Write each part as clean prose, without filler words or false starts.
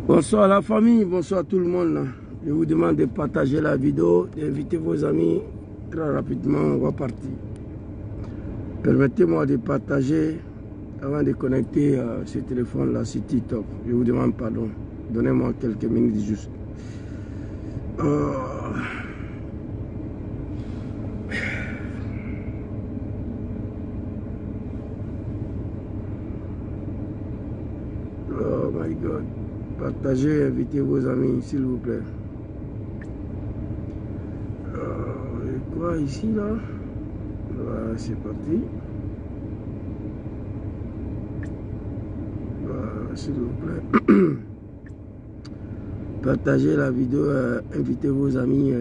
Bonsoir la famille, bonsoir tout le monde. Je vous demande de partager la vidéo, d'inviter vos amis. Très rapidement, on va partir. Permettez-moi de partager avant de connecter ce téléphone-là sur TikTok. Je vous demande pardon. Donnez-moi quelques minutes juste. Oh my God. Partagez, invitez vos amis, s'il vous plaît. Et quoi ici, là? Voilà, c'est parti. Voilà, s'il vous plaît. Partagez la vidéo, invitez vos amis.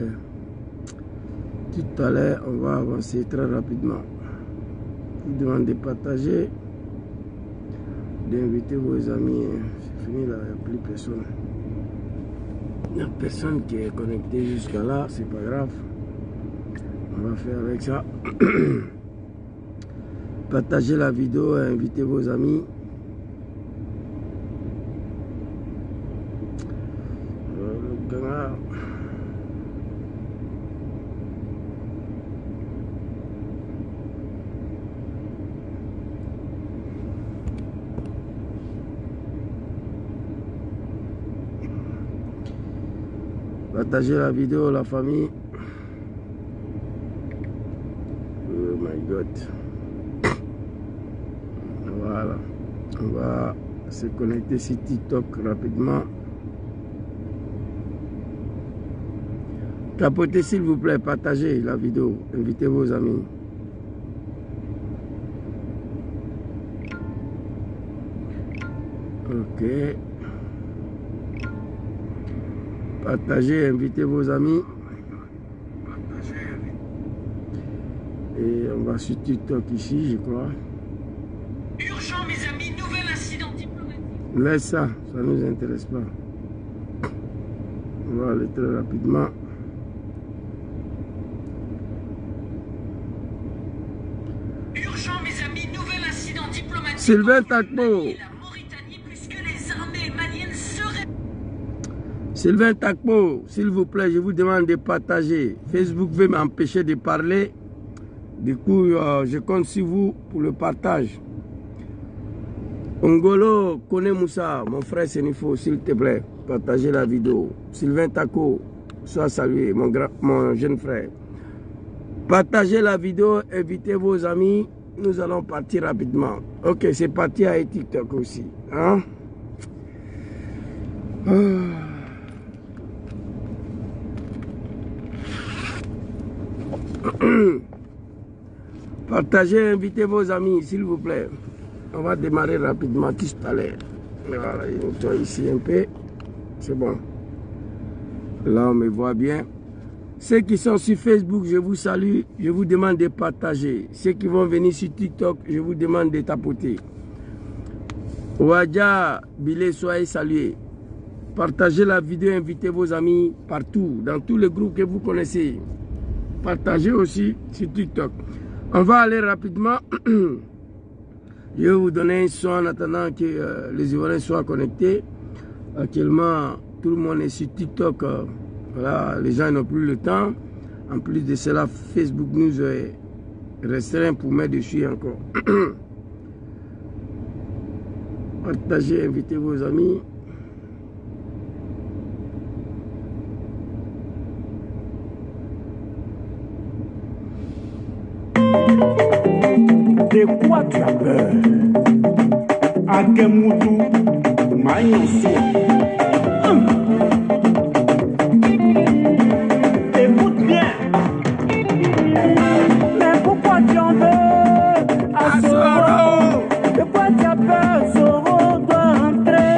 Tout à l'heure, on va avancer très rapidement. Je vous demande de partager, d'inviter vos amis. C'est fini là, il n'y a plus personne. Il n'y a personne qui est connecté jusqu'à là, c'est pas grave. On va faire avec ça. Partagez la vidéo, invitez vos amis. Partagez la vidéo, la famille. Oh my God. Voilà. On va se connecter sur TikTok rapidement. Capotez s'il vous plaît, partagez la vidéo. Invitez vos amis. Ok. Partagez, invitez vos amis. Et on va sur TikTok ici, je crois. Urgent, mes amis, nouvel incident diplomatique. Laisse ça, ça ne nous intéresse pas. On va aller très rapidement. Urgent, mes amis, nouvel incident diplomatique. Sylvain Takpo. Sylvain Takpo, s'il vous plaît, je vous demande de partager. Facebook veut m'empêcher de parler. Du coup, je compte sur vous pour le partage. Ongolo, Kone Moussa, mon frère Senifo, s'il te plaît, partagez la vidéo. Sylvain Takpo, sois salué, mon jeune frère. Partagez la vidéo, invitez vos amis. Nous allons partir rapidement. Ok, c'est parti avec TikTok aussi. Hein? Partagez, invitez vos amis, s'il vous plaît. On va démarrer rapidement tout à l'heure. Voilà, il nettoie ici un peu. C'est bon. Là, on me voit bien. Ceux qui sont sur Facebook, je vous salue. Je vous demande de partager. Ceux qui vont venir sur TikTok, je vous demande de tapoter. Ouadja, Bilé, soyez salués. Partagez la vidéo, invitez vos amis partout, dans tous les groupes que vous connaissez. Partagez aussi sur TikTok. On va aller rapidement. Je vais vous donner un son en attendant que les Ivoiriens soient connectés. Actuellement, tout le monde est sur TikTok. Voilà, les gens n'ont plus le temps. En plus de cela, Facebook nous est restreint pour mettre dessus encore. Partagez, invitez vos amis. De quoi tu as peur? Akemutu, Maïnso. Écoute bien. Mais pourquoi tu en veux à Soro? De quoi tu as peur? Soro doit rentrer.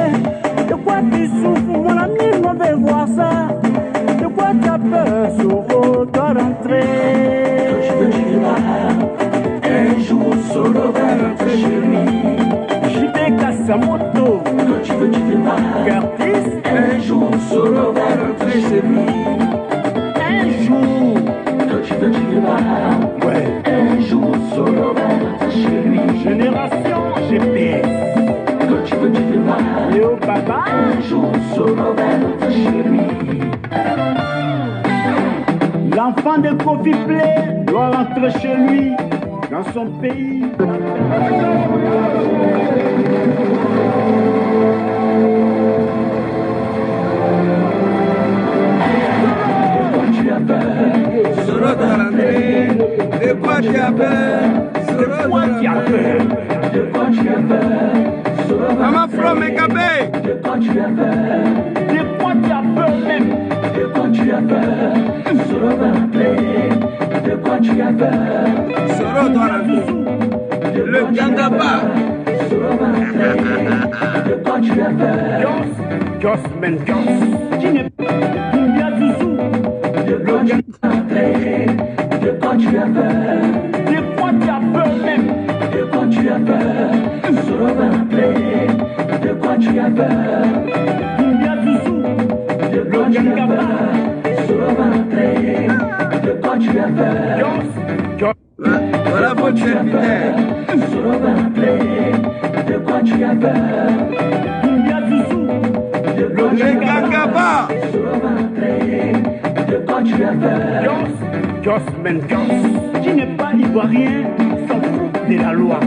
De quoi tu souffres? Mon ami, on veut voir ça. De quoi tu as peur? Soro doit rentrer. Un jour, Soro va rentrer chez lui. J'y vais casser sa moto. Quand tu veux voir. Curtis. Un jour, Soro va rentrer chez lui. Un jour. Quand tu veux voir. Ouais. Un jour, Soro va rentrer chez lui. Génération GPS. Quand tu veux voir. Léo Baba. L'enfant de Kofi Play doit rentrer chez lui, dans son pays. Soro doit rentrer. De quoi tu as peur? Soro doit rentrer. De quoi tu as peur? Maman From et Kabé. De quoi tu as peur? De quoi tu as peur même? De quoi tu as peur? Soro va rentrer. De quoi tu as peur? Soro doit rentrer. Le Gangaba. Soro va rentrer. De quoi tu as peur? Jos, man, Jos. Tu n'es pas Dumbia Zouzou. De quoi tu as rentrer? De quoi tu as peur? De quoi tu as peur même? De quoi tu as peur? Soro va rentrer. De quoi tu as peur? Dumbia Zouzou. De quoi tu as peur? Soro va rentrer. De quoi tu as peur? Jos. Voilà votre serviteur. Soro va rentrer. De quoi tu as peur? Dumbia Zouzou. De quoi tu as Le peur? Gangaba. Soro va rentrer. De quoi tu as peur? Jos, man, Jos. Tu n'es pas ivoirien, s'en fout de la loi.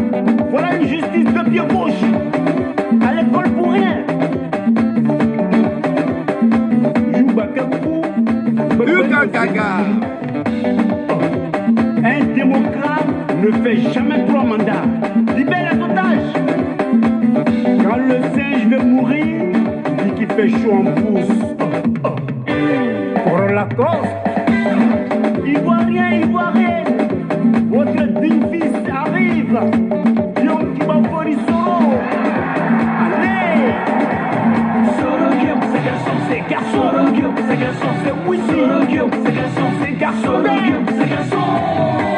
Voilà une justice de pied gauche. À l'école pour rien. Youbakakou. Lukagaga. Un démocrate ne fait jamais 3 mandats. Libère les otages. Quand le singe veut mourir, il dit qu'il fait chaud en pouce. Pour la cause, Ivoirien, Ivoirienne, votre digne fils arrive. Yom Kibafori Soro. Allez! Soro Guillaume, c'est garçon, c'est garçon. Soro Guillaume, c'est garçon, c'est oui. Soro Guillaume, c'est garçon, c'est garçon. Soro Guillaume, c'est garçon.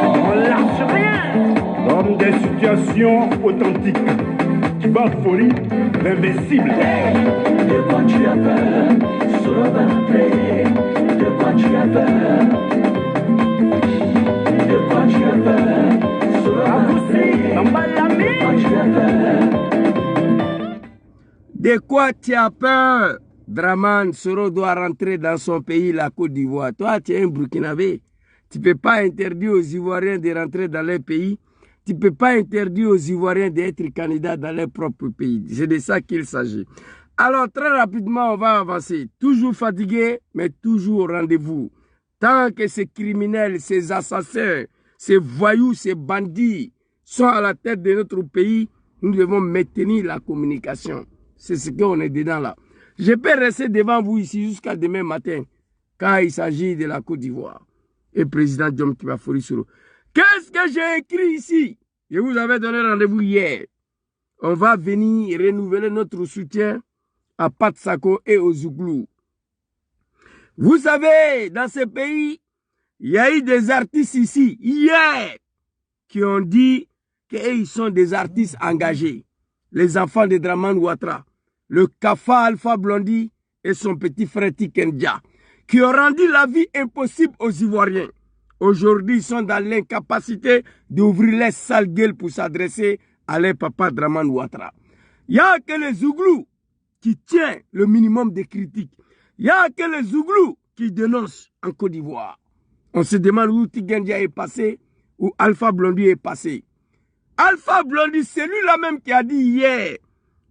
On lâche rien. Homme des situations authentiques. Kibafori, l'invincible. De quoi tu as peur? Soro va rentrer. De quoi tu as peur? De quoi tu as peur? Soro va rentrer. De quoi tu as peur? De quoi tu as peur? Draman Soro doit rentrer dans son pays, la Côte d'Ivoire. Toi, tu es un Burkinabé. Tu ne peux pas interdire aux Ivoiriens de rentrer dans leur pays. Tu ne peux pas interdire aux Ivoiriens d'être candidats dans leur propre pays. C'est de ça qu'il s'agit. Alors, très rapidement, on va avancer. Toujours fatigué, mais toujours au rendez-vous. Tant que ces criminels, ces assassins, ces voyous, ces bandits sont à la tête de notre pays, nous devons maintenir la communication. C'est ce qu'on est dedans là. Je peux rester devant vous ici jusqu'à demain matin quand il s'agit de la Côte d'Ivoire et président Jom Kibafori Soro. Qu'est-ce que j'ai écrit ici? Je vous avais donné rendez-vous hier. On va venir renouveler notre soutien à Pat Sako et aux Zouglou. Vous savez, dans ce pays, il y a eu des artistes ici, hier, qui ont dit qu'ils sont des artistes engagés. Les enfants de Draman Ouattara, le Kafa Alpha Blondy et son petit frère Tikendia, qui ont rendu la vie impossible aux Ivoiriens. Aujourd'hui, ils sont dans l'incapacité d'ouvrir les sales gueules pour s'adresser à leur papa Draman Ouattara. Il n'y a que les Zouglou qui tient le minimum de critiques. Il n'y a que les Zouglou qui dénoncent en Côte d'Ivoire. On se demande où Tikendia est passé, où Alpha Blondy est passé. Alpha Blondy, c'est lui-là même qui a dit hier,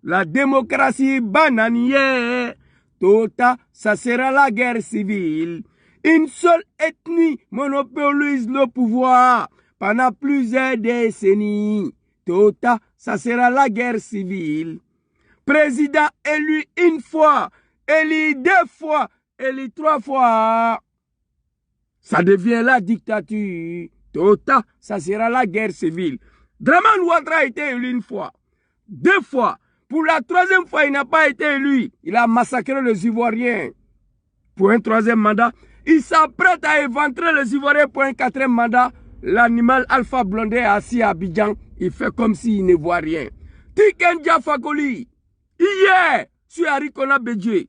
la démocratie bananière, tota, ça sera la guerre civile. Une seule ethnie monopolise le pouvoir pendant plusieurs décennies. Tota, ça sera la guerre civile. Président élu une fois, élu 2 fois, élu 3 fois. Ça devient la dictature. Tota, ça sera la guerre civile. Draman Ouattara a été élu 1 fois, 2 fois. Pour la 3e fois, il n'a pas été élu. Il a massacré les Ivoiriens. Pour un 3e mandat, il s'apprête à éventrer les Ivoiriens pour un 4e mandat. L'animal Alpha Blondy est assis à Abidjan. Il fait comme s'il ne voit rien. Tikendia Fakoli, hier, sur Arikona Bédié,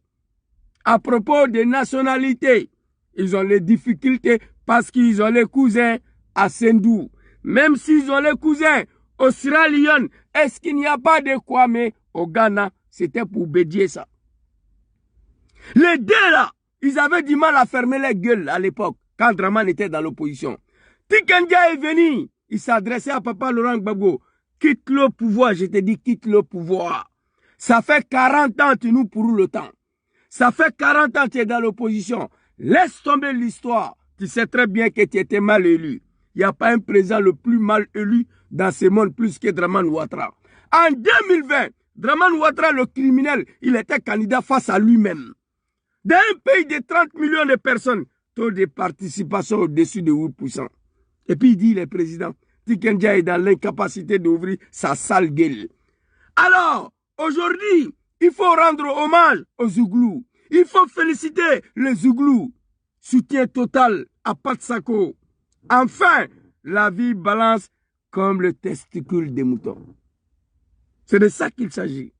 à propos des nationalités, ils ont les difficultés parce qu'ils ont les cousins à Sendou. Même s'ils ont les cousins au Sierra Leone, est-ce qu'il n'y a pas de Kwame au Ghana? c'était pour bédier ça. Les deux là, ils avaient du mal à fermer les gueules à l'époque, quand Dramane était dans l'opposition. Tikendia est venu, il s'adressait à Papa Laurent Gbagbo. Quitte le pouvoir, je te dis, quitte le pouvoir. Ça fait 40 ans que tu nous pourris le temps. Ça fait 40 ans que tu es dans l'opposition. Laisse tomber l'histoire. Tu sais très bien que tu étais mal élu. Il n'y a pas un président le plus mal élu dans ce monde plus que Dramane Ouattara. En 2020, Dramane Ouattara, le criminel, il était candidat face à lui-même. Dans un pays de 30 millions de personnes, taux de participation au-dessus de 8%. Et puis il dit, il est président. Tikendia est dans l'incapacité d'ouvrir sa sale gueule. Alors, aujourd'hui, il faut rendre hommage aux Zouglous. Il faut féliciter les Zouglous. Soutien total à Patsako. Enfin, la vie balance comme le testicule des moutons. C'est de ça qu'il s'agit.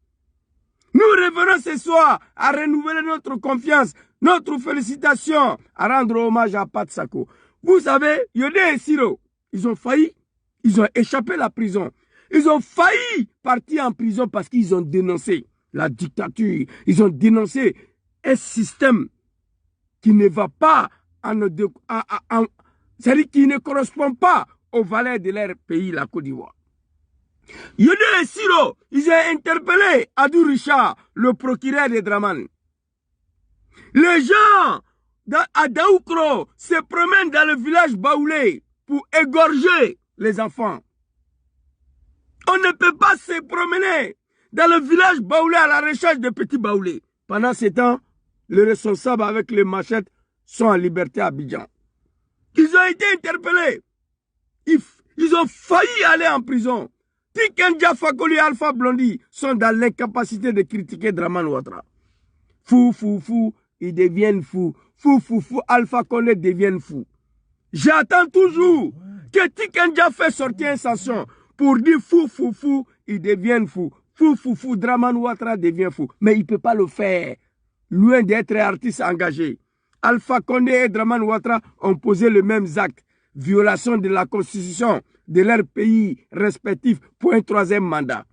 Nous revenons ce soir à renouveler notre confiance, notre félicitation, à rendre hommage à Patsako. Vous savez, Yodé et Siro, ils ont failli, ils ont échappé à la prison. Ils ont failli partir en prison parce qu'ils ont dénoncé la dictature. Ils ont dénoncé un système qui ne va pas c'est-à-dire qui ne correspond pas aux valeurs de leur pays, la Côte d'Ivoire. Yodé et Siro, ils ont interpellé Adou Richard, le procureur de Dramane. Les gens à Daoukro se promènent dans le village Baoulé pour égorger les enfants. On ne peut pas se promener dans le village Baoulé à la recherche de petits Baoulés. Pendant ce temps, les responsables avec les machettes sont en liberté à Abidjan. Ils ont été interpellés. Ils ont failli aller en prison. Tikendia Fakoli et Alpha Blondy sont dans l'incapacité de critiquer Dramane Ouattara. Fou, ils deviennent fous. Fou, Alpha Condé deviennent fous. J'attends toujours que Tikendia fait sortir une sanction pour dire fou, ils deviennent fous. Fou, Dramane Ouattara devient fou. Mais il ne peut pas le faire. Loin d'être artiste engagé. Alpha Condé et Dramane Ouattara ont posé le même acte. Violation de la constitution de leur pays respectif pour un troisième mandat.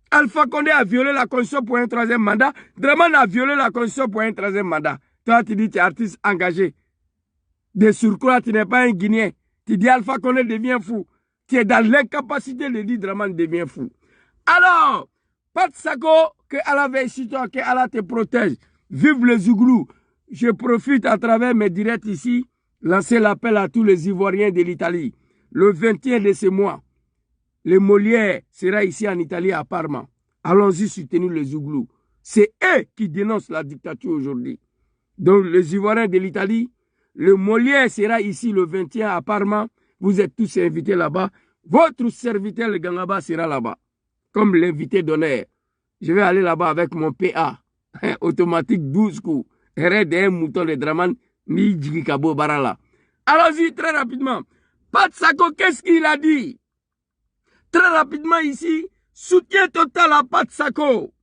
Alpha Condé a violé la constitution pour un troisième mandat. Dramane a violé la constitution pour un troisième mandat. Toi, tu dis que tu es artiste engagé. De surcroît, tu n'es pas un Guinéen. Tu dis Alpha Condé devient fou. Tu es dans l'incapacité de dire Dramane devient fou. Alors, Patsako, que Allah veille sur toi, que Allah te protège. Vive les Zouglous. Je profite à travers mes directs ici, lancer l'appel à tous les Ivoiriens de l'Italie. Le 21 de ce mois, le Molière sera ici en Italie à Parma. Allons-y soutenir les Zouglous. C'est eux qui dénoncent la dictature aujourd'hui. Donc les Ivoiriens de l'Italie, le Molière sera ici le 21 à Parma. Vous êtes tous invités là-bas. Votre serviteur, le Gangaba, sera là-bas. Comme l'invité d'honneur. Je vais aller là-bas avec mon PA. Automatique 12 coups. Red un mouton de Dramane, ni Djigikabo Barala. Allons-y très rapidement. Patsako, qu'est-ce qu'il a dit? Très rapidement ici, soutien total à Patsako.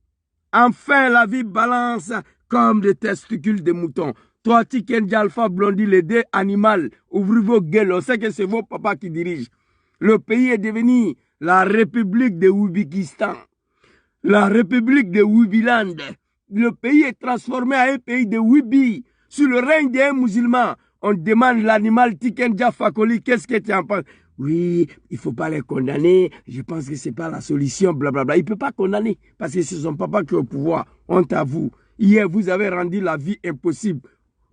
Enfin, la vie balance comme des testicules de moutons. Toi, Tikendia Alpha Blondy, les deux animaux, ouvrez vos gueules. On sait que c'est vos papas qui dirigent. Le pays est devenu la République de Ouzbékistan. La République de Ouibiland. Le pays est transformé en un pays de Ouibi. Sous le règne des musulmans, on demande l'animal Tikendia Fakoli, qu'est-ce que tu en penses? Oui, il ne faut pas les condamner. Je pense que ce n'est pas la solution, blablabla. Il ne peut pas condamner parce que c'est son papa qui est au pouvoir. Honte à vous. Hier, vous avez rendu la vie impossible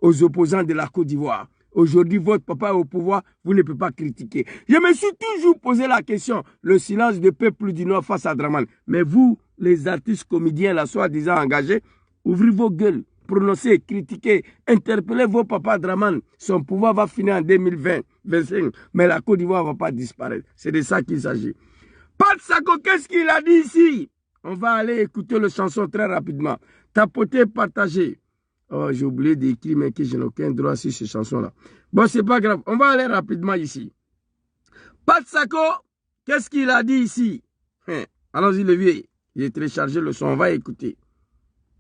aux opposants de la Côte d'Ivoire. Aujourd'hui, votre papa est au pouvoir, vous ne pouvez pas critiquer. Je me suis toujours posé la question, le silence du peuple du Nord face à Dramane. Mais vous, les artistes comédiens, la soi-disant engagés, ouvrez vos gueules, prononcez, critiquez, interpellez vos papas Dramane. Son pouvoir va finir en 2020-2025, mais la Côte d'Ivoire ne va pas disparaître. C'est de ça qu'il s'agit. Patsako, qu'est-ce qu'il a dit ici? On va aller écouter le chanson très rapidement. Tapoter, partager. Oh, j'ai oublié d'écrire, mais que je n'ai aucun droit sur ces chansons-là. Bon, c'est pas grave. On va aller rapidement ici. Patsako, qu'est-ce qu'il a dit ici? Allons-y, le vieux. J'ai téléchargé le son. On va écouter.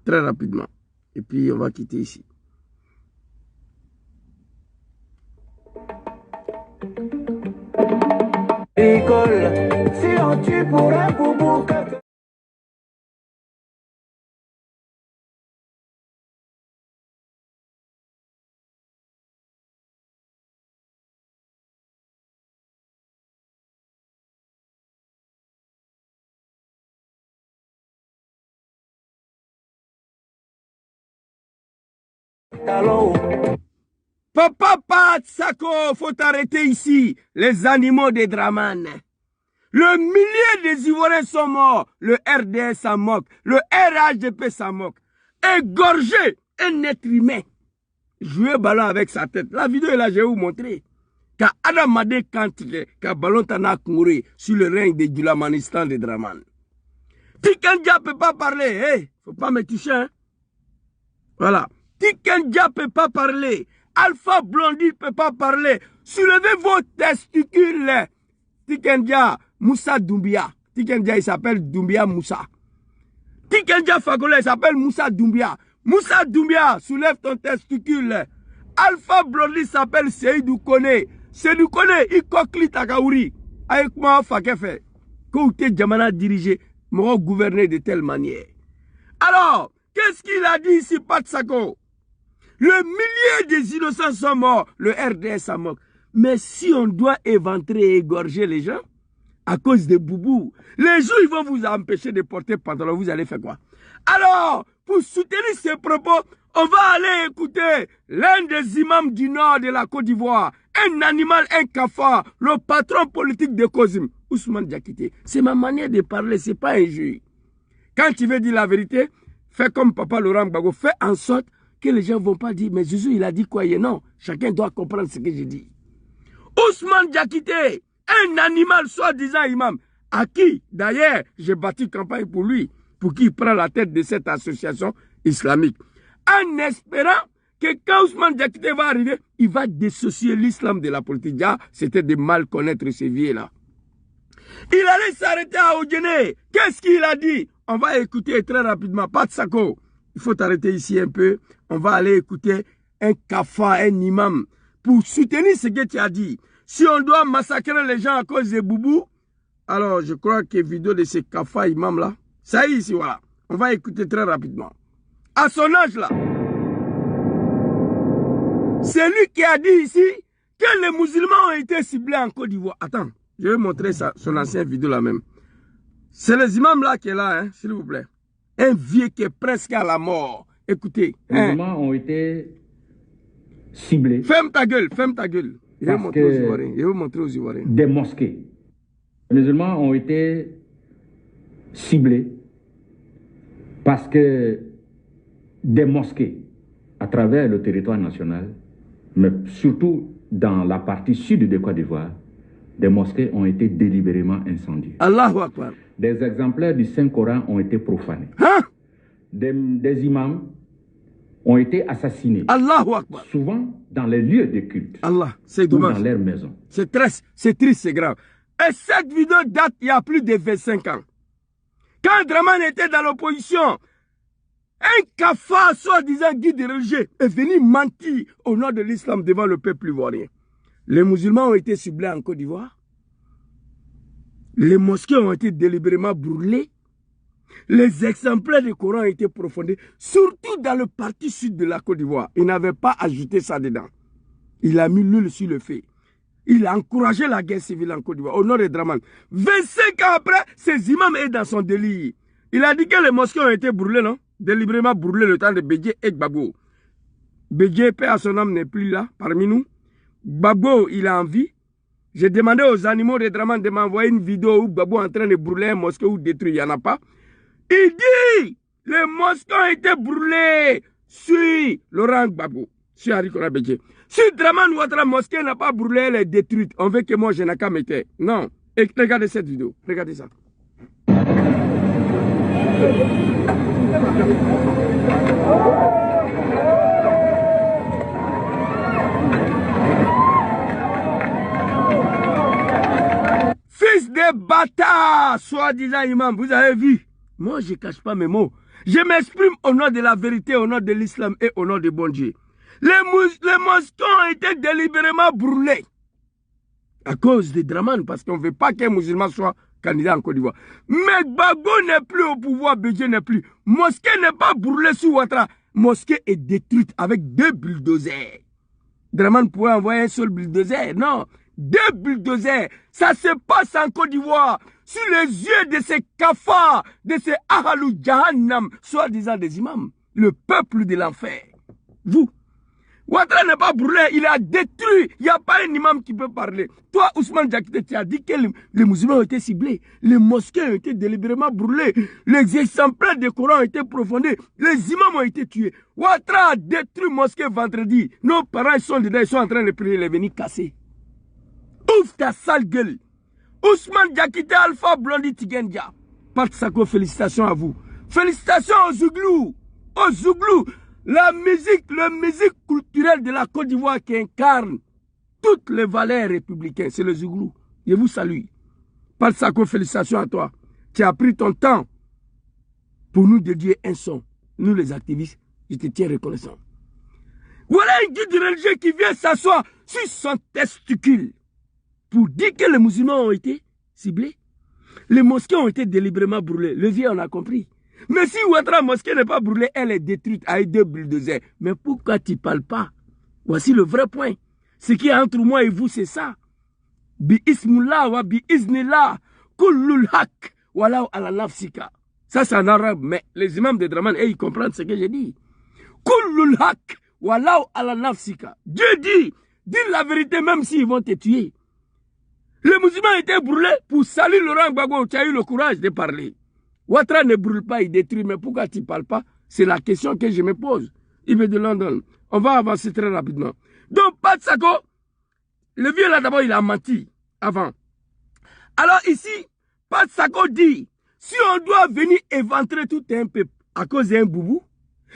Très rapidement. Et puis, on va quitter ici. École, si on tue pour un boubou, Papa Pat Sako, faut arrêter ici. Les animaux des Draman. Le millier des Ivoiriens sont morts. Le RDS s'en moque. Le RHDP s'en moque. Égorger un être humain. Jouer ballon avec sa tête. La vidéo est là, je vais vous montrer. Quand Adam Madé Kantile, quand ballon tana couru sur le règne de Dulamanistan de Draman. Tikenja peut pas parler. Hey, faut pas me toucher. Hein? Voilà. Tikenja peut pas parler. Alpha Blondie peut pas parler. Soulevez vos testicules. Tikenja, Moussa Doumbia. Tikenja, il s'appelle Doumbia Moussa. Tikenja Fagola, il s'appelle Moussa Doumbia. Moussa Doumbia, soulève ton testicule. Alpha Blondie s'appelle Seydou Kone. Seydou Kone, il coquille Takaouri. Avec moi, Fakefe. Kouté Djamana dirigé, m'aura gouverné de telle manière. Alors, qu'est-ce qu'il a dit ici, Pat Sako? Le millier des innocents sont morts. Le RDS s'en moque. Mais si on doit éventrer et égorger les gens, à cause des boubous, les jours ils vont vous empêcher de porter pantalon, vous allez faire quoi? Alors, pour soutenir ces propos, on va aller écouter l'un des imams du nord de la Côte d'Ivoire, un animal, un cafard, le patron politique de Kozim, Ousmane Diakité. C'est ma manière de parler, c'est pas injure. Quand tu veux dire la vérité, fais comme Papa Laurent Gbagbo, fais en sorte que les gens ne vont pas dire, mais Jésus, il a dit quoi? Et non, chacun doit comprendre ce que j'ai dit. Ousmane Diakité, un animal soi-disant imam, à qui, d'ailleurs, j'ai bâti campagne pour lui, pour qu'il prenne la tête de cette association islamique. En espérant que quand Ousmane Diakité va arriver, il va dissocier l'islam de la politique. Ah, c'était de mal connaître ces vieux-là. Il allait s'arrêter à Odjene. Qu'est-ce qu'il a dit? On va écouter très rapidement. Pat Sako, il faut t'arrêter ici un peu. On va aller écouter un kafa, un imam, pour soutenir ce que tu as dit. Si on doit massacrer les gens à cause des boubous, alors je crois que vidéo de ces kafa imam là, ça y est ici, voilà. On va écouter très rapidement. À son âge là, c'est lui qui a dit ici que les musulmans ont été ciblés en Côte d'Ivoire. Attends, je vais montrer ça, son ancienne vidéo là même. C'est les imams là qui est là, hein, s'il vous plaît. Un vieux qui est presque à la mort. Écoutez. Les musulmans ont été ciblés. Ferme ta gueule, ferme ta gueule. Je vais montrer aux Ivoiriens. Je vais montrer aux Ivoiriens. Des mosquées. Les musulmans ont été ciblés parce que des mosquées à travers le territoire national, mais surtout dans la partie sud de Côte d'Ivoire, des mosquées ont été délibérément incendiées. Allahu Akbar. Des exemplaires du Saint-Coran ont été profanés. Hein? Des imams ont été assassinés. Allahu Akbar. Souvent dans les lieux de culte. Allah, c'est dommage. Ou dans leurs maisons. C'est triste, c'est grave. Et cette vidéo date il y a plus de 25 ans. Quand Draman était dans l'opposition, un cafard, soi-disant guide religieux, est venu mentir au nom de l'islam devant le peuple ivoirien. Les musulmans ont été ciblés en Côte d'Ivoire. Les mosquées ont été délibérément brûlées. Les exemplaires du Coran ont été profondés, surtout dans le parti sud de la Côte d'Ivoire. Il n'avait pas ajouté ça dedans. Il a mis l'huile sur le feu. Il a encouragé la guerre civile en Côte d'Ivoire, au nord de Draman. 25 ans après, ces imams est dans son délire. Il a dit que les mosquées ont été brûlées, non? Délibérément brûlées le temps de Bédié et Gbagbo. Bédié, paix à son âme, n'est plus là, parmi nous. Gbagbo, il a envie. J'ai demandé aux animaux de Draman de m'envoyer une vidéo où Gbagbo est en train de brûler un mosquée ou détruire. Il n'y en a pas. Il dit, les mosquées ont été brûlées sur Laurent Gbagbo, sur Harikora Bédié. Si Draman Ouattara mosquée n'a pas brûlé, elle est détruite. On veut que moi je n'ai qu'à mettre. Non. Et regardez cette vidéo. Regardez ça. Fils de bâtard, soi-disant imam, vous avez vu. Moi, je ne cache pas mes mots. Je m'exprime au nom de la vérité, au nom de l'islam et au nom de bon Dieu. Les mosquées ont été délibérément brûlées à cause des Draman, parce qu'on ne veut pas qu'un musulman soit candidat en Côte d'Ivoire. Mais Gbagbo n'est plus au pouvoir, Bédié n'est plus. Mosquée n'est pas brûlée sur Ouattara. Mosquée est détruite avec 2 bulldozers. Draman pourrait envoyer un seul bulldozer. Non, 2 bulldozers. Ça se passe en Côte d'Ivoire. Sur les yeux de ces kafards, de ces Ahalou Jahannam, soi-disant des imams. Le peuple de l'enfer. Vous, Ouattara n'est pas brûlé, il a détruit. Il n'y a pas un imam qui peut parler. Toi, Ousmane Diakité, tu as dit que les musulmans ont été ciblés. Les mosquées ont été délibérément brûlées. Les exemplaires des Corans ont été profondés. Les imams ont été tués. Ouattara a détruit mosquée vendredi. Nos parents sont dedans, ils sont en train de prier, les venir casser. Ouvre ta sale gueule. Ousmane Diakité, Alpha Blondy Tigendia. Pat Sako, félicitations à vous. Félicitations aux Zouglou. Aux Zouglou. La musique culturelle de la Côte d'Ivoire qui incarne toutes les valeurs républicaines, c'est le Zouglou. Je vous salue. Pat Sako, félicitations à toi. Tu as pris ton temps pour nous dédier un son. Nous les activistes, je te tiens reconnaissant. Voilà un guide religieux qui vient s'asseoir sur son testicule pour dire que les musulmans ont été ciblés. Les mosquées ont été délibérément brûlées. Le vieux, on a compris. Mais si Ouattara mosquée n'est pas brûlée, elle est détruite avec 2 bulldozers. Mais pourquoi tu ne parles pas? Voici le vrai point. Ce qui est entre moi et vous, c'est ça. Bi ismullah wa bi iznillah kullul haq walaw ala nafsika. Ça, c'est en arabe. Mais les imams de Draman, ils comprennent ce que j'ai dit. Kullul haq walaw ala nafsika. Dieu dit, dis la vérité même s'ils vont te tuer. Les musulmans étaient brûlés pour salir Laurent Gbagbo. Tu as eu le courage de parler. Ouattara ne brûle pas, il détruit. Mais pourquoi tu ne parles pas? C'est la question que je me pose. Il veut de London. On va avancer très rapidement. Donc, Pat Sako, le vieux là d'abord, il a menti avant. Alors ici, Pat Sako dit, si on doit venir éventrer tout un peuple à cause d'un boubou,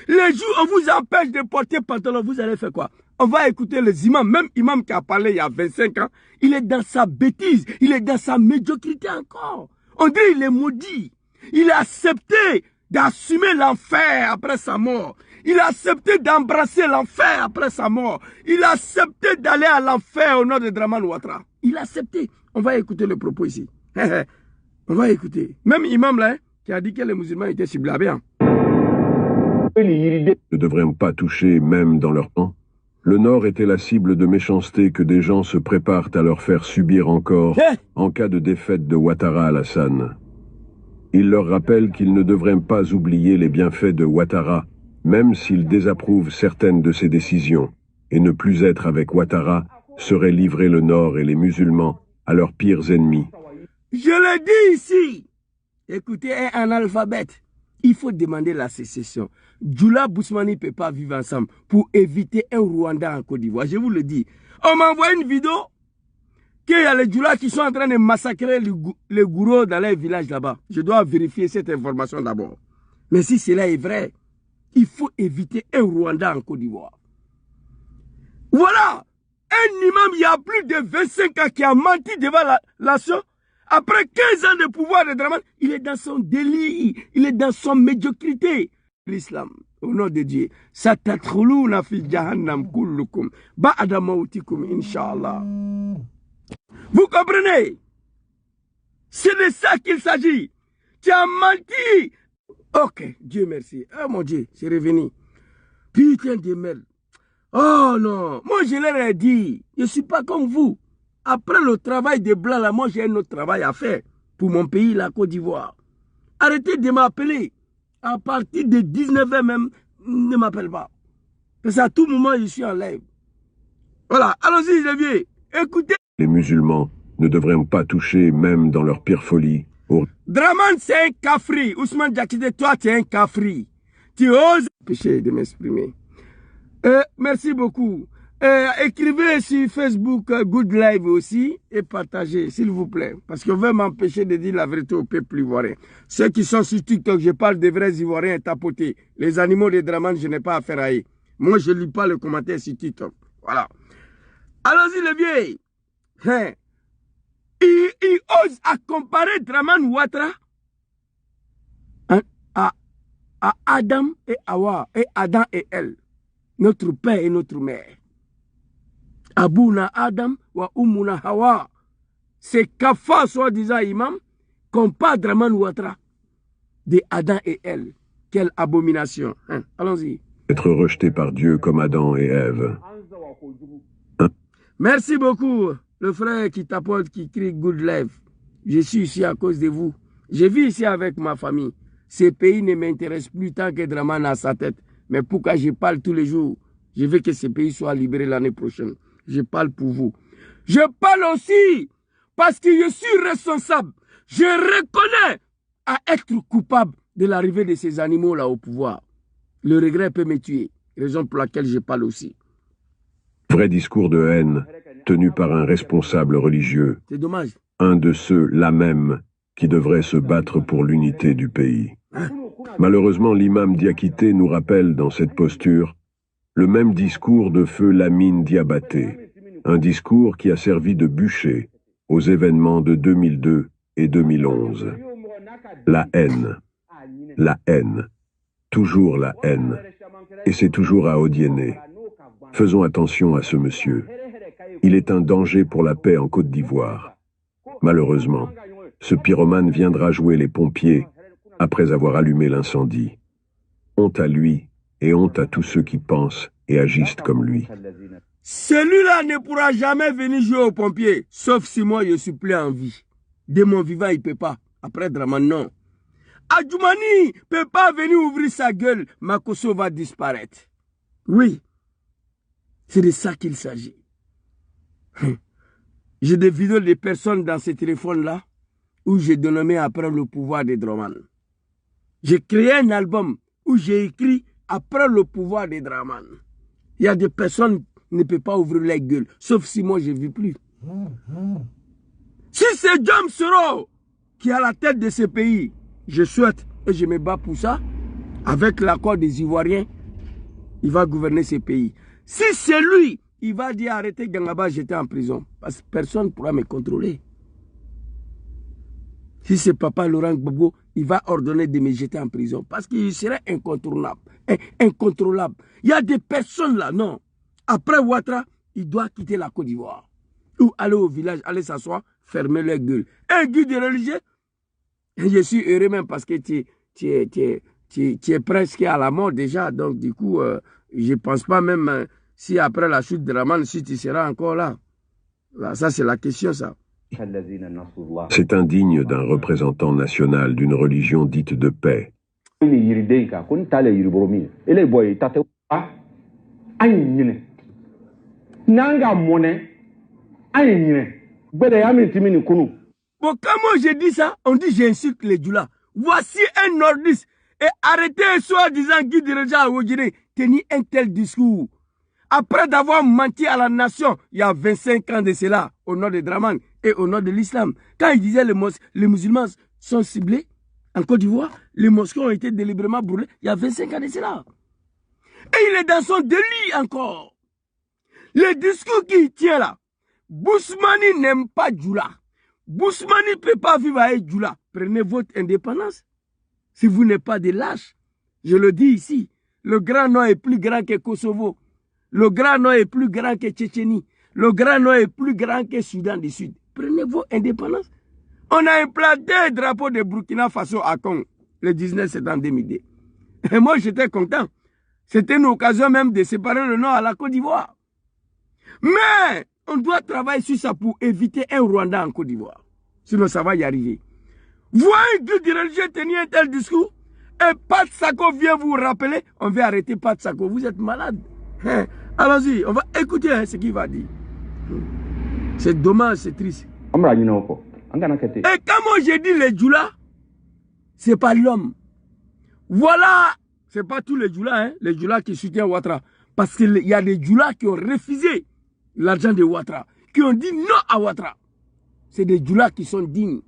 les jours où on vous empêche de porter pantalon, vous allez faire quoi? On va écouter les imams, même imam qui a parlé il y a 25 ans, il est dans sa bêtise, il est dans sa médiocrité encore. On dirait qu'il est maudit. Il a accepté d'assumer l'enfer après sa mort. Il a accepté d'embrasser l'enfer après sa mort. Il a accepté d'aller à l'enfer au nom de Draman Ouattara. Il a accepté. On va écouter le propos ici. On va écouter. Même imam là, qui a dit que les musulmans étaient ciblés bien. Ne devraient pas toucher même dans leur temps. Le Nord était la cible de méchanceté que des gens se préparent à leur faire subir encore en cas de défaite de Ouattara Alassane. Il leur rappelle qu'ils ne devraient pas oublier les bienfaits de Ouattara, même s'ils désapprouvent certaines de ses décisions, et ne plus être avec Ouattara serait livrer le Nord et les musulmans à leurs pires ennemis. Je le dis ici, écoutez, un analphabète, il faut demander la sécession. Djoula Bousmani ne peut pas vivre ensemble pour éviter un Rwanda en Côte d'Ivoire. Je vous le dis. On m'a envoyé une vidéo qu'il y a les Djoula qui sont en train de massacrer les gourous dans les villages là-bas. Je dois vérifier cette information d'abord. Mais si cela est vrai, il faut éviter un Rwanda en Côte d'Ivoire. Voilà. Un imam, il y a plus de 25 ans qui a menti devant la nation. Après 15 ans de pouvoir de Draman, il est dans son délit, il est dans son médiocrité. L'islam, au nom de Dieu, Satatkhuluna fi jahannam kullukum ba'da mautikum inshallah. Vous comprenez? C'est de ça qu'il s'agit. Tu as menti. Ok, Dieu merci. Oh mon Dieu, c'est revenu. Putain de merde. Oh non, moi je leur ai dit, je ne suis pas comme vous. Après le travail des Blancs, là, moi j'ai un autre travail à faire pour mon pays, la Côte d'Ivoire. Arrêtez de m'appeler. À partir de 19h même, ne m'appelle pas. Parce qu'à tout moment, je suis en live. Voilà, allons-y, les vieux. Écoutez. Les musulmans ne devraient pas toucher, même dans leur pire folie. Draman, c'est un kafri. Ousmane Diakité, toi, tu es un kafri. Tu oses empêcher de m'exprimer. Merci beaucoup. Écrivez sur Facebook Good Live aussi et partagez, s'il vous plaît. Parce qu'on veut m'empêcher de dire la vérité au peuple ivoirien. Ceux qui sont sur TikTok, je parle des vrais Ivoiriens tapotés. Les animaux de Draman, je n'ai pas affaire à eux. Moi, je ne lis pas le commentaire sur TikTok. Voilà. Allons-y, les vieux. Hein. Il ose à comparer Draman Ouattara à Adam et Hawa, et Adam et elle. Notre père et notre mère. Abouna Adam wa Umuna Hawa. C'est Kafa, soi-disant imam, compare Draman Ouattara de Adam et elle. Quelle abomination. Hein? Allons-y. Être rejeté par Dieu comme Adam et Ève. Hein? Merci beaucoup, le frère qui tapote, qui crie Good Life. Je suis ici à cause de vous. Je vis ici avec ma famille. Ces pays ne m'intéressent plus tant que Draman a sa tête. Mais pourquoi je parle tous les jours? Je veux que ces pays soient libérés l'année prochaine. Je parle pour vous. Je parle aussi parce que je suis responsable. Je reconnais à être coupable de l'arrivée de ces animaux-là au pouvoir. Le regret peut me tuer. Raison pour laquelle je parle aussi. Vrai discours de haine tenu par un responsable religieux. C'est dommage. Un de ceux-là même qui devraient se battre pour l'unité du pays. Malheureusement, l'imam Diakité nous rappelle dans cette posture le même discours de feu Lamine Diabaté, un discours qui a servi de bûcher aux événements de 2002 et 2011. La haine, toujours la haine, et c'est toujours à Odiéné. Faisons attention à ce monsieur. Il est un danger pour la paix en Côte d'Ivoire. Malheureusement, ce pyromane viendra jouer les pompiers après avoir allumé l'incendie. Honte à lui et honte à tous ceux qui pensent et agissent comme lui. Celui-là ne pourra jamais venir jouer aux pompiers, sauf si moi je suis plus en vie. De mon vivant, il ne peut pas. Après Dramane, non. Adjoumani ne peut pas venir ouvrir sa gueule. Makosso va disparaître. Oui. C'est de ça qu'il s'agit. J'ai des vidéos de personnes dans ces téléphones-là où j'ai dénommé après le pouvoir de Dramane. J'ai créé un album où j'ai écrit après le pouvoir de Dramane. Il y a des personnes qui ne peuvent pas ouvrir la gueule, sauf si moi je ne vis plus. Si c'est James Soro qui est à la tête de ce pays, je souhaite et je me bats pour ça, avec l'accord des Ivoiriens, il va gouverner ce pays. Si c'est lui, il va dire arrêtez Gangaba, j'étais en prison. Parce que personne ne pourra me contrôler. Si c'est Papa Laurent Gbagbo, il va ordonner de me jeter en prison. Parce qu'il serait incontournable. Incontrôlable. Il y a des personnes là, non. Après Ouattara, il doit quitter la Côte d'Ivoire. Ou aller au village, aller s'asseoir, fermer leur gueule. Un guide religieux, je suis heureux même parce que tu es presque à la mort déjà. Donc du coup, je ne pense pas même si après la chute de Dramane, si tu seras encore là. Là, ça c'est la question ça. C'est indigne d'un représentant national d'une religion dite de paix. Bon, quand moi j'ai dit ça, on dit j'insulte les Djoula. Voici un nordiste et arrêtez soi-disant guide religieux à Wodjine tenir un tel discours. Après d'avoir menti à la nation, il y a 25 ans de cela, au nord de Dramane et au nord de l'islam. Quand il disait les musulmans sont ciblés, en Côte d'Ivoire, les mosquées ont été délibérément brûlées, il y a 25 ans de cela. Et il est dans son délit encore. Le discours qu'il tient là, Bousmani n'aime pas Djoula. Bousmani ne peut pas vivre avec Djoula. Prenez votre indépendance. Si vous n'êtes pas des lâches, je le dis ici, le Grand Nord est plus grand que Kosovo. Le Grand Nord est plus grand que Tchétchénie. Le Grand Nord est plus grand que Soudan du Sud. Prenez vos indépendances. On a implanté le drapeau de Burkina Faso à Kong le 19 septembre 2002. Et moi, j'étais content. C'était une occasion même de séparer le Nord à la Côte d'Ivoire. Mais on doit travailler sur ça pour éviter un Rwanda en Côte d'Ivoire. Sinon, ça va y arriver. Voyez que religieux tenir un tel discours et Pat Sako vient vous rappeler, on va arrêter Pat Sako. Vous êtes malade. Hein? Allons-y, on va écouter ce qu'il va dire. C'est dommage, c'est triste. Et quand moi j'ai dit les Djoula, c'est pas l'homme. Voilà, c'est pas tous les Djoula, hein, les Djoula qui soutiennent Ouattara. Parce qu'il y a des Djoula qui ont refusé l'argent de Ouattara, qui ont dit non à Ouattara. C'est des Djoula qui sont dignes,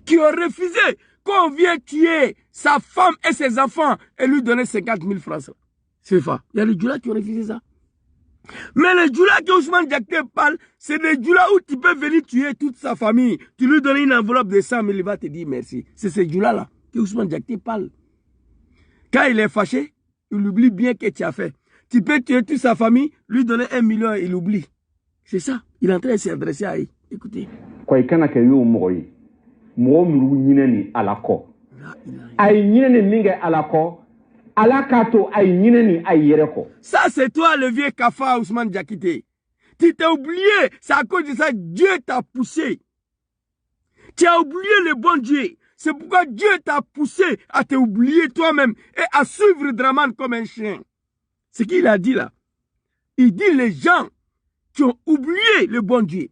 qui ont refusé qu'on vienne tuer sa femme et ses enfants et lui donner 50 000 francs. C'est ça. Il y a des Djoula qui ont refusé ça. Mais les Djoula que Ousmane Diakité parle, c'est des Djoula où tu peux venir tuer toute sa famille. Tu lui donnes une enveloppe de 100 000, il va te dire merci. C'est ces Djoula-là que Ousmane Diakité parle. Quand il est fâché, il oublie bien que tu as fait. Tu peux tuer toute sa famille, lui donner 1 million, il oublie. C'est ça. Il est en train de s'adresser à eux. Écoutez. Ça, c'est toi, le vieux Kafa Ousmane Diakité. Tu t'es oublié. C'est à cause de ça que Dieu t'a poussé. Tu as oublié le bon Dieu. C'est pourquoi Dieu t'a poussé à t'oublier toi-même et à suivre Dramane comme un chien. Ce qu'il a dit là, Il dit les gens qui ont oublié le bon Dieu,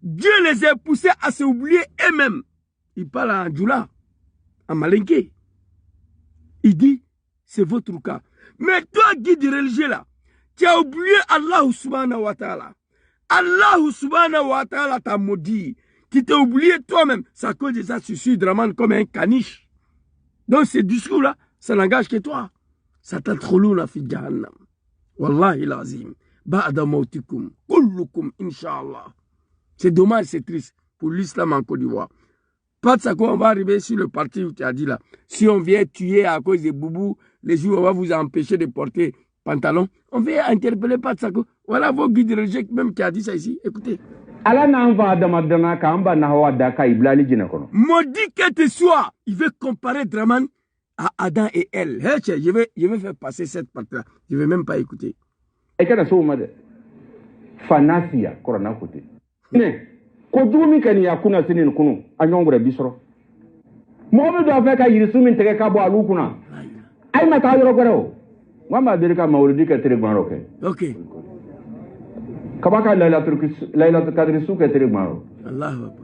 Dieu les a poussés à se oublier eux-mêmes. Il parle en Djoula, en Malinké. Il dit, c'est votre cas. Mais toi, guide religieux là, tu as oublié Allah subhanahu wa ta'ala. Allah subhanahu wa ta'ala t'a maudit. Tu t'es oublié toi-même. Ça cause de ça, tu suis Draman comme un caniche. Donc ce discours-là, ça n'engage que toi. Ça t'a trop lourd, la fille Jahannam. Wallahi lazim. Ba'da mautikum. Kullukum, inshallah. C'est dommage, c'est triste pour l'islam en Côte d'Ivoire. Pas de ça qu'on va arriver sur le parti où tu as dit là. Si on vient tuer à cause des boubous, les jours on va vous empêcher de porter pantalon, on vient interpeller pas de ça. Voilà vos guides religieux même qui a dit ça ici. Écoutez. Maudit que tu sois, il veut comparer Draman à Adam et elle. Hey, je vais faire passer cette partie-là. Je ne vais même pas écouter. Fanasia, corona côté. Mais, quand tu me dis a kuna sinin kunu, a nyongre bisro. Moi, doit faire qu'à y soumettre un cabo à l'oukuna. Aïe, ma taille au moi, ma délicat m'a dit qu'elle était maroc. Ok. Kabaka la kadrisu qu'elle était maroc. Allah.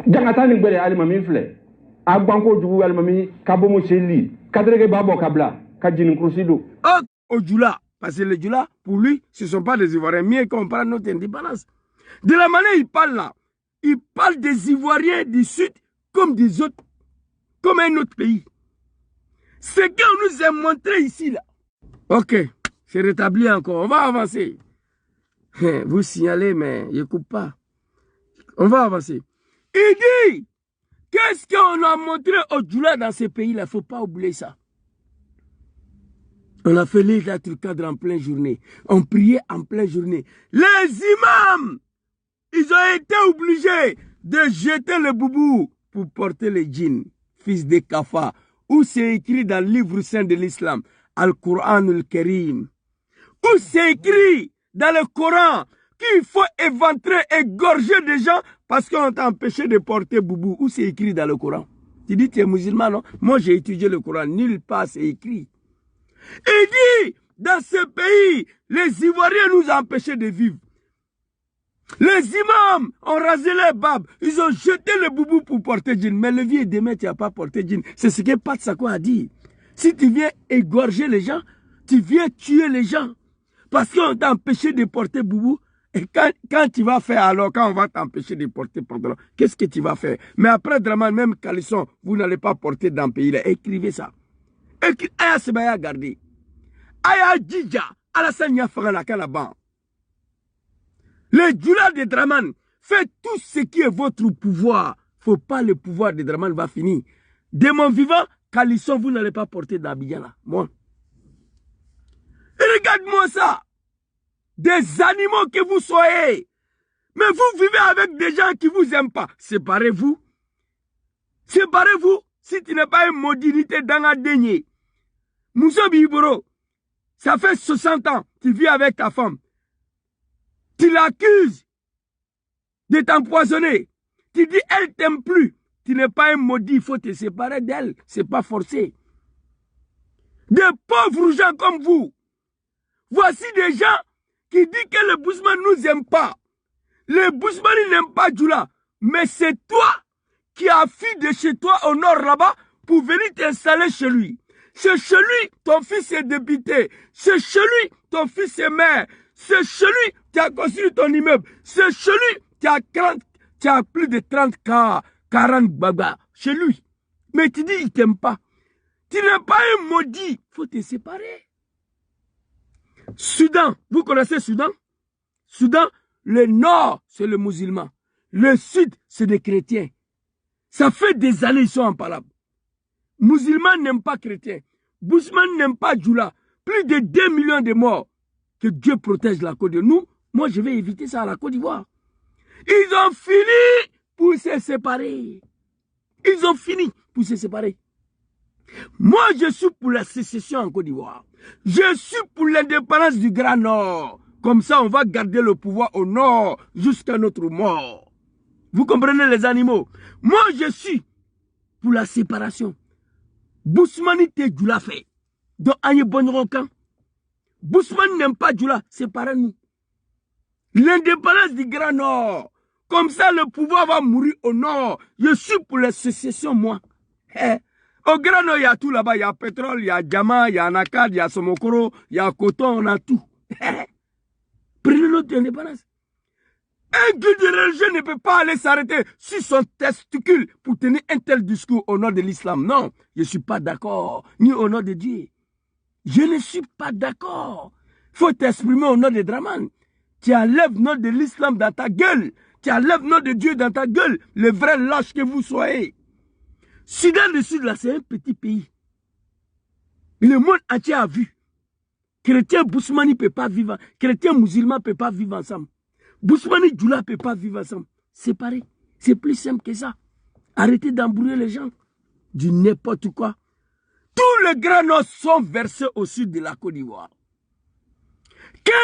Jangatani bere alima mifle. Agbanko du almami, Kabo Mousseli, Kadrege Babo Kabla, Kadjin Krousidou. Oh, au Djoula. Parce que les Djoula, pour lui, ce ne sont pas des Ivoiriens, mieux qu'on parle notre indépendance. De la manière il parle là, il parle des Ivoiriens du Sud comme des autres, comme un autre pays. Ce qu'on nous a montré ici là. Ok, c'est rétabli encore, on va avancer. Vous signalez, mais il ne coupe pas. On va avancer. Il dit, qu'est-ce qu'on a montré au Djoula dans ces pays-là? Il ne faut pas oublier ça. On a fait les cadres en pleine journée. On priait en pleine journée. Les imams, ils ont été obligés de jeter le boubou pour porter les djinns, fils de Kafa, où c'est écrit dans le livre saint de l'islam, Al-Qur'an al-Karim, où c'est écrit dans le Coran qu'il faut éventrer, égorger des gens parce qu'on t'a empêché de porter boubou. Où c'est écrit dans le Coran? Tu dis tu es musulman, non? Moi j'ai étudié le Coran, nulle part c'est écrit. Il dit, dans ce pays, les Ivoiriens nous ont empêchés de vivre. Les imams ont rasé les babes. Ils ont jeté le boubou pour porter djinn. Mais le vieux demain, tu n'as pas porté djinn. C'est ce que Pat Sako a dit. Si tu viens égorger les gens, tu viens tuer les gens. Parce qu'on t'a empêché de porter boubou. Et quand tu vas faire, alors quand on va t'empêcher de porter pantalon, qu'est-ce que tu vas faire? Mais après, Draman, même caleçon, vous n'allez pas porter dans le pays. Là. Écrivez ça. Aya Sebaya gardé. Aya Djidja, Alassane Yafagana Kalaban. Le Djoula de Draman, faites tout ce qui est votre pouvoir. Faut pas le pouvoir de Draman va finir. De mon vivant, caleçon, vous n'allez pas porter d'Abidjan là. Moi. Regarde-moi ça. Des animaux que vous soyez. Mais vous vivez avec des gens qui vous aiment pas. Séparez-vous. Séparez-vous. Si tu n'es pas une modernité dans la dernière. Moussa Biboro, ça fait 60 ans, tu vis avec ta femme. Tu l'accuses de t'empoisonner. Tu dis, elle t'aime plus. Tu n'es pas un maudit, il faut te séparer d'elle. C'est pas forcé. Des pauvres gens comme vous. Voici des gens qui disent que le Bousman ne nous aime pas. Le Bousman n'aime pas Djoula. Mais c'est toi qui as fui de chez toi au nord là-bas pour venir t'installer chez lui. C'est chez lui, ton fils est député. C'est chez lui, ton fils est maire. C'est chez lui, tu as construit ton immeuble. C'est chez lui, tu as plus de 30 cas, 40 babas. Chez lui. Mais tu dis, il ne t'aime pas. Tu n'es pas un maudit. Il faut te séparer. Soudan, vous connaissez Soudan? Soudan, le nord, c'est le musulman. Le sud, c'est des chrétiens. Ça fait des années, ils sont en palabre. Musulmans n'aiment pas chrétiens. Bousman n'aime pas Djoula. Plus de 2 millions de morts. Que Dieu protège la Côte d'Ivoire. Nous, moi, je vais éviter ça à la Côte d'Ivoire. Ils ont fini pour se séparer. Ils ont fini pour se séparer. Moi, je suis pour la sécession en Côte d'Ivoire. Je suis pour l'indépendance du Grand Nord. Comme ça, on va garder le pouvoir au Nord jusqu'à notre mort. Vous comprenez les animaux? Moi, je suis pour la séparation. Bousmani te Djoula fait. Donc, Agne Bonrokan. Bousmane n'aime pas Djoula, séparez-nous. L'indépendance du Grand Nord. Comme ça, le pouvoir va mourir au Nord. Je suis pour la sécession, moi. Au Grand Nord, il y a tout là-bas. Il y a pétrole, il y a diamant, il y a anacad, il y a somokoro, il y a coton, on a tout. Prenez notre indépendance. Un guide religieux ne peut pas aller s'arrêter sur son testicule pour tenir un tel discours au nom de l'islam. Non, je ne suis pas d'accord, ni au nom de Dieu. Je ne suis pas d'accord. Il faut t'exprimer au nom de Draman. Tu enlèves le nom de l'islam dans ta gueule. Tu enlèves le nom de Dieu dans ta gueule. Le vrai lâche que vous soyez. Soudan du Sud, là, c'est un petit pays. Le monde entier a vu. Chrétien Bousmani ne peut pas vivre. Chrétien musulman ne peut pas vivre ensemble. Bousmani Djoula ne peut pas vivre ensemble. Séparés. C'est plus simple que ça. Arrêtez d'embrouiller les gens. Du n'importe quoi. Tous les grands Nord sont versés au sud de la Côte d'Ivoire.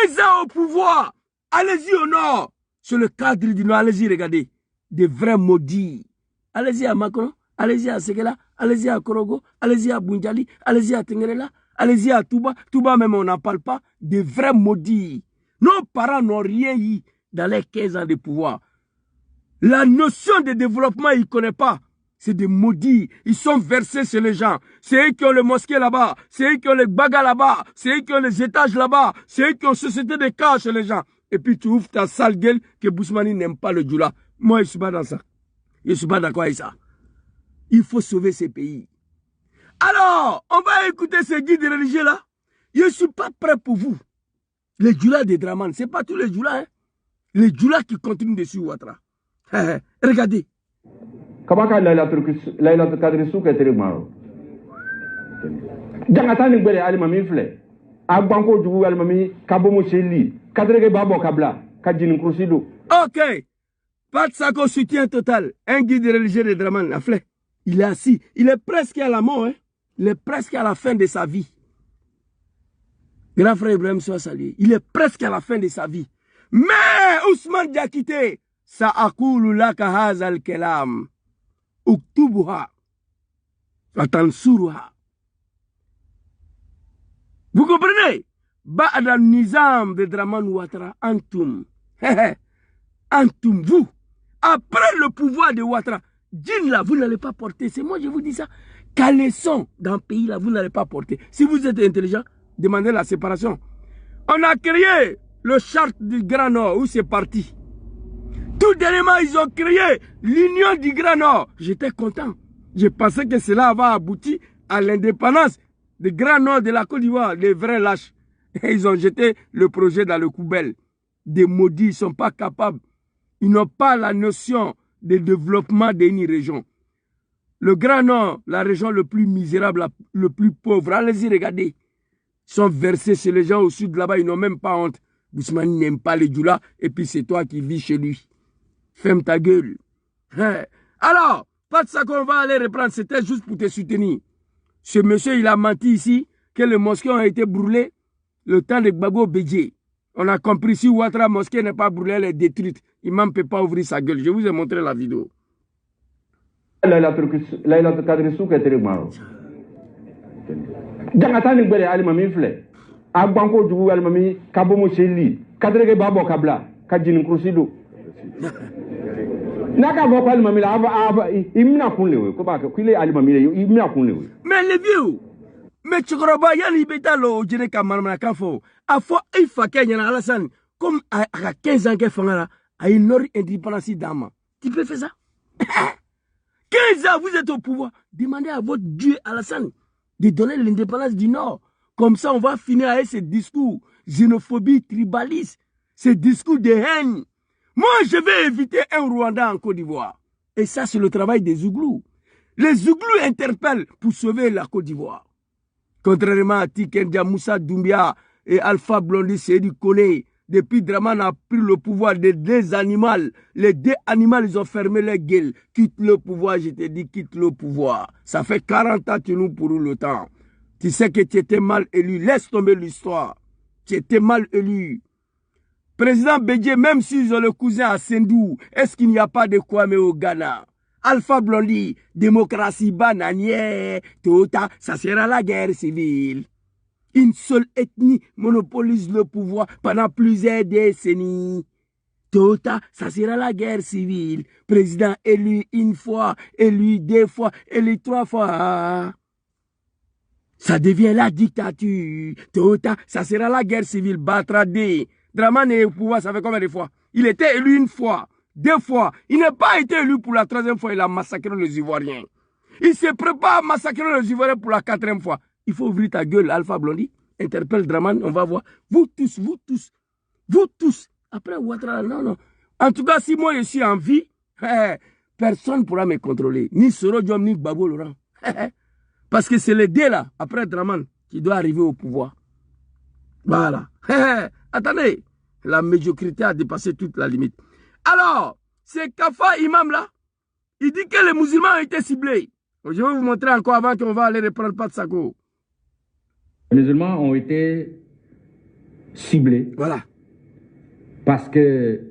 15 ans au pouvoir. Allez-y au nord. Sur le cadre du nord, allez-y, regardez. Des vrais maudits. Allez-y à Macron. Allez-y à Sekela. Allez-y à Korogo. Allez-y à Bunjali. Allez-y à Tengerela. Allez-y à Touba. Touba même, on n'en parle pas. Des vrais maudits. Nos parents n'ont rien eu dans les 15 ans de pouvoir. La notion de développement, ils ne connaissent pas. C'est des maudits. Ils sont versés chez les gens. C'est eux qui ont le mosquée là-bas. C'est eux qui ont les bagas là-bas. C'est eux qui ont les étages là-bas. C'est eux qui ont société de cas chez les gens. Et puis tu ouvres ta sale gueule que Bousmani n'aime pas le Djoula. Moi, je ne suis pas dans ça. Je ne suis pas d'accord avec ça. Il faut sauver ces pays. Alors, on va écouter ces guides religieux là. Je ne suis pas prêt pour vous. Les Djoula de Draman, ce n'est pas tous les Djoula. Hein? Les Djoula qui continuent dessus Ouattara. Regardez. Kabaka Laylatul Kadri Souk est maro. Jangatani Bele Alimami Fle. Agbanko Djougou Alimami, Kabomo Cheli, Kadrege Babo Kabla, Kadjin Krusido. Ok. Pat Sako soutien total. Un guide religieux de Draman, la Fle. Il est assis. Il est presque à la mort. Hein? Il est presque à la fin de sa vie. Grand frère Ibrahim soit salué. Il est presque à la fin de sa vie. Mais Ousmane Diakité, sa akulu laka hazal kelam. Uktubuha. Atansuruha. Vous comprenez? Ba'da nizam de Draman Ouattara, antum. Antum, vous. Après le pouvoir de Ouattara, djinn là, vous n'allez pas porter. C'est moi, je vous dis ça. Caleçon dans le pays là, vous n'allez pas porter. Si vous êtes intelligent, demandez la séparation. On a créé le charte du Grand Nord où c'est parti. Tout dernièrement, ils ont créé l'Union du Grand Nord. J'étais content. Je pensais que cela va aboutir à l'indépendance du Grand Nord de la Côte d'Ivoire, les vrais lâches. Et ils ont jeté le projet dans le coubelle. Des maudits, ils ne sont pas capables. Ils n'ont pas la notion de développement d'une région. Le Grand Nord, la région le plus misérable, le plus pauvre, allez-y, regardez. Ils sont versés chez les gens au sud là-bas, ils n'ont même pas honte. Bousmani n'aime pas les Djoula, et puis c'est toi qui vis chez lui. Ferme ta gueule. Alors, pas de ça qu'on va aller reprendre, c'était juste pour te soutenir. Ce monsieur, il a menti ici, que les mosquées ont été brûlées le temps de Gbagbo Bédié. On a compris, si Ouattara mosquée n'est pas brûlée, elle est détruite. Imam ne peut pas ouvrir sa gueule. Je vous ai montré la vidéo. Laylatul Kadri Souk est maro. Jangatani Bele Alimami Fle. Agbanko Djougou Alimami, Kabomo Cheli, Kadrege Babo Kabla, Kadjin Krusido. Naka Boko Alimami la imna kunlewe. Kile Alimami imna kunlewe. Mais les vieux, mais tu crois pas, il y a l'ibétalo, je n'ai qu'à m'arrêter. À fois, il faut qu'il y ait un Alassane, comme à 15 ans qu'il fait là, à une heure indépendance d'âme. Tu peux faire ça? 15 ans, vous êtes au pouvoir. Demandez à votre Dieu Alassane de donner l'indépendance du Nord. Comme ça, on va finir avec ces discours xénophobie, tribaliste, ces discours de haine. Moi, je vais éviter un Rwanda en Côte d'Ivoire. Et ça, c'est le travail des Zouglous. Les Zouglous interpellent pour sauver la Côte d'Ivoire. Contrairement à Tikendia, Moussa Doumbia et Alpha Blondy, c'est du Koné. Depuis Draman a pris le pouvoir des deux animaux. Les deux animaux, ils ont fermé les gueules. Quitte le pouvoir, je te dis, quitte le pouvoir. Ça fait 40 ans que nous pour le temps. Tu sais que tu étais mal élu. Laisse tomber l'histoire. Tu étais mal élu. Président Bédié, même s'ils ont le cousin à Sendou, est-ce qu'il n'y a pas de Kwame au Ghana? Alpha Blondy, démocratie bananière, tout ça sera la guerre civile. Une seule ethnie monopolise le pouvoir pendant plusieurs décennies. Tôt ou tard, ça sera la guerre civile. Président élu une fois, élu 2 fois, élu 3 fois. Ça devient la dictature. Tôt ou tard, ça sera la guerre civile. Batradé. Dramane est au pouvoir, ça fait combien de fois? Il était élu 1 fois, 2 fois. Il n'a pas été élu pour la 3e fois. Il a massacré les Ivoiriens. Il se prépare à massacrer les Ivoiriens pour la 4e fois. Il faut ouvrir ta gueule, Alpha Blondy. Interpelle Dramane, on va voir. Vous tous. Après Ouattara, non. En tout cas, si moi je suis en vie, personne ne pourra me contrôler. Ni Soro Diom, ni Babo Laurent. Parce que c'est les deux là, après Dramane, qui doit arriver au pouvoir. Voilà. Attendez, la médiocrité a dépassé toute la limite. Alors, c'est Kafa Imam là, il dit que les musulmans ont été ciblés. Je vais vous montrer encore avant qu'on va aller reprendre Pat Sako. Les musulmans ont été ciblés. Voilà. Parce que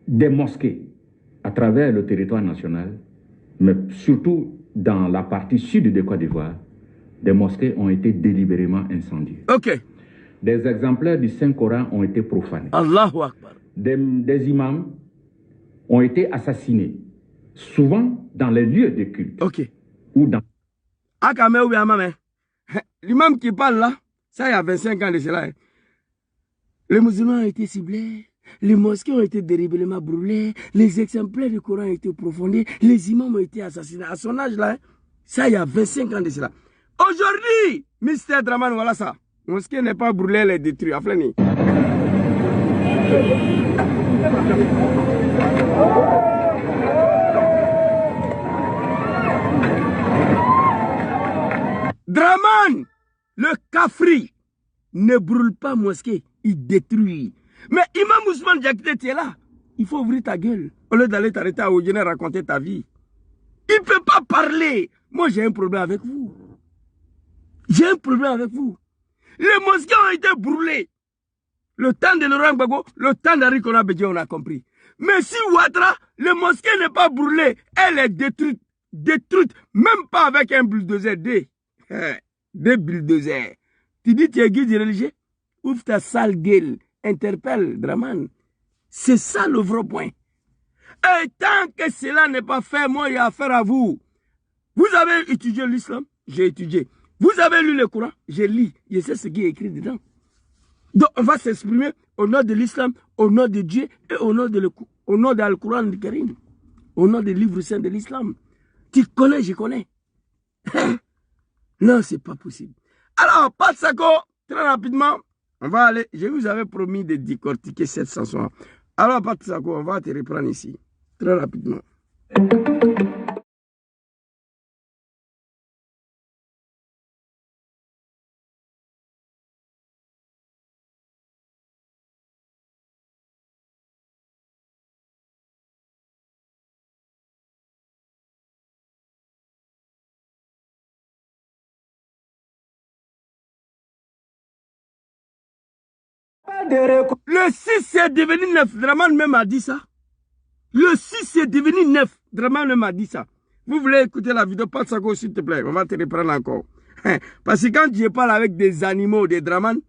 des mosquées à travers le territoire national, mais surtout dans la partie sud de Côte d'Ivoire, des mosquées ont été délibérément incendiées. Ok. Des exemplaires du Saint-Coran ont été profanés. Allahu Akbar. Des imams ont été assassinés, souvent dans les lieux de culte. Ok. Ou dans... L'imam qui parle là, ça il y a 25 ans de cela. Les musulmans ont été ciblés, les mosquées ont été délibérément brûlées, les exemplaires du Coran ont été profanés, les imams ont été assassinés. À son âge là, ça il y a 25 ans de cela. Aujourd'hui, Mr. Dramane, voilà ça. La mosquée n'est pas brûlée, elle est détruite. Aflani. Dramane, le Kafri, ne brûle pas mosquée, il détruit. Mais Imam Ousmane Diakité, tu es là. Il faut ouvrir ta gueule. Au lieu d'aller t'arrêter à Oudjene raconter ta vie. Il ne peut pas parler. Moi, j'ai un problème avec vous. J'ai un problème avec vous. Les mosquées ont été brûlées. Le temps de Laurent Gbagbo, le temps d'Henri Konan Bédié, on a compris. Mais si Ouattara, le mosquée n'est pas brûlée, elle est détruite. Détruite, même pas avec un bulldozer. Des bulldozers. Tu dis tu es guide religieux? Ouvre ta sale gueule. Interpelle Dramane. C'est ça le vrai point. Et tant que cela n'est pas fait, moi, il y a affaire à vous. Vous avez étudié l'islam? J'ai étudié. Vous avez lu le Coran? J'ai lu. Je sais ce qui est écrit dedans. Donc, on va s'exprimer au nom de l'islam, au nom de Dieu et au nom de Al-Quran du Karim. Au nom des livres saints de l'islam. Tu connais, je connais. Non, c'est pas possible. Alors, Pat Sako, très rapidement, on va aller. Je vous avais promis de décortiquer cette chanson. Alors, Pat Sako, on va te reprendre ici. Très rapidement. Le 6 c'est devenu 9. Dramane même a dit ça. Le 6 c'est devenu 9. Dramane même a dit ça. Vous voulez écouter la vidéo? Pas de ça, s'il te plaît. On va te reprendre encore. Parce que quand je parle avec des animaux, des Dramane,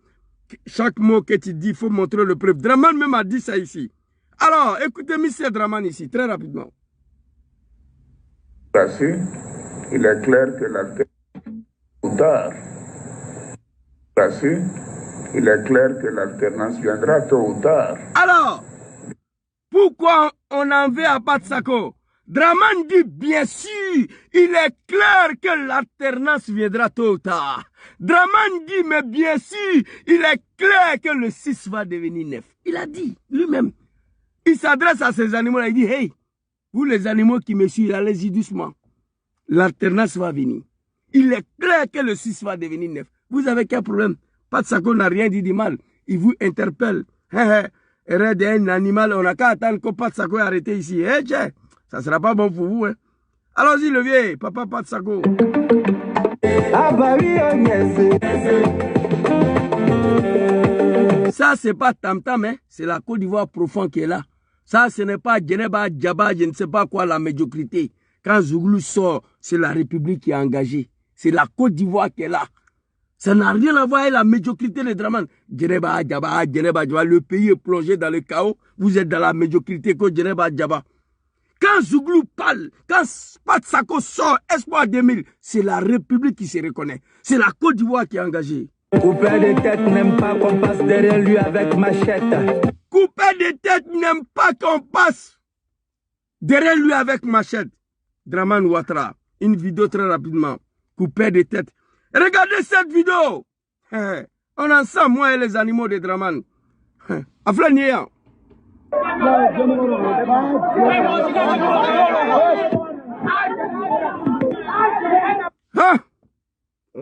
chaque mot que tu dis, il faut montrer le preuve. Dramane même a dit ça ici. Alors, écoutez M. Dramane ici, très rapidement. Il est clair que l'alternance viendra tôt ou tard. Alors, pourquoi on en veut à Pat Sako? Dramane dit bien sûr, il est clair que l'alternance viendra tôt ou tard. Dramane dit mais bien sûr, il est clair que le 6 va devenir 9. Il a dit lui-même. Il s'adresse à ces animaux-là, il dit hey, vous les animaux qui me suivent, allez-y doucement. L'alternance va venir. Il est clair que le 6 va devenir 9. Vous avez quel problème? Pat Sako n'a rien dit de mal. Il vous interpelle. Erreur d'un animal, on n'a qu'à attendre que Pat Sako est arrêté ici. Ça ne sera pas bon pour vous. Allons-y, le vieux, papa Pat Sako. Ça, c'est pas tam-tam, c'est la Côte d'Ivoire profonde qui est là. Ça, ce n'est pas Djeneba, Djaba, je ne sais pas quoi, la médiocrité. Quand Zouglou sort, c'est la République qui est engagée. C'est la Côte d'Ivoire qui est là. Ça n'a rien à voir avec la médiocrité de Draman. Djeneba Djaba, le pays est plongé dans le chaos. Vous êtes dans la médiocrité que Djeneba Djaba. Quand Zouglou parle, quand Patsako sort Espoir 2000, c'est la République qui se reconnaît. C'est la Côte d'Ivoire qui est engagée. Couper des têtes n'aime pas qu'on passe derrière lui avec machette. Couper des têtes n'aime pas qu'on passe derrière lui avec machette. Draman Ouattara, une vidéo très rapidement. Couper des têtes. Regardez cette vidéo. On en sent, moi et les animaux de Draman. Aflaniya.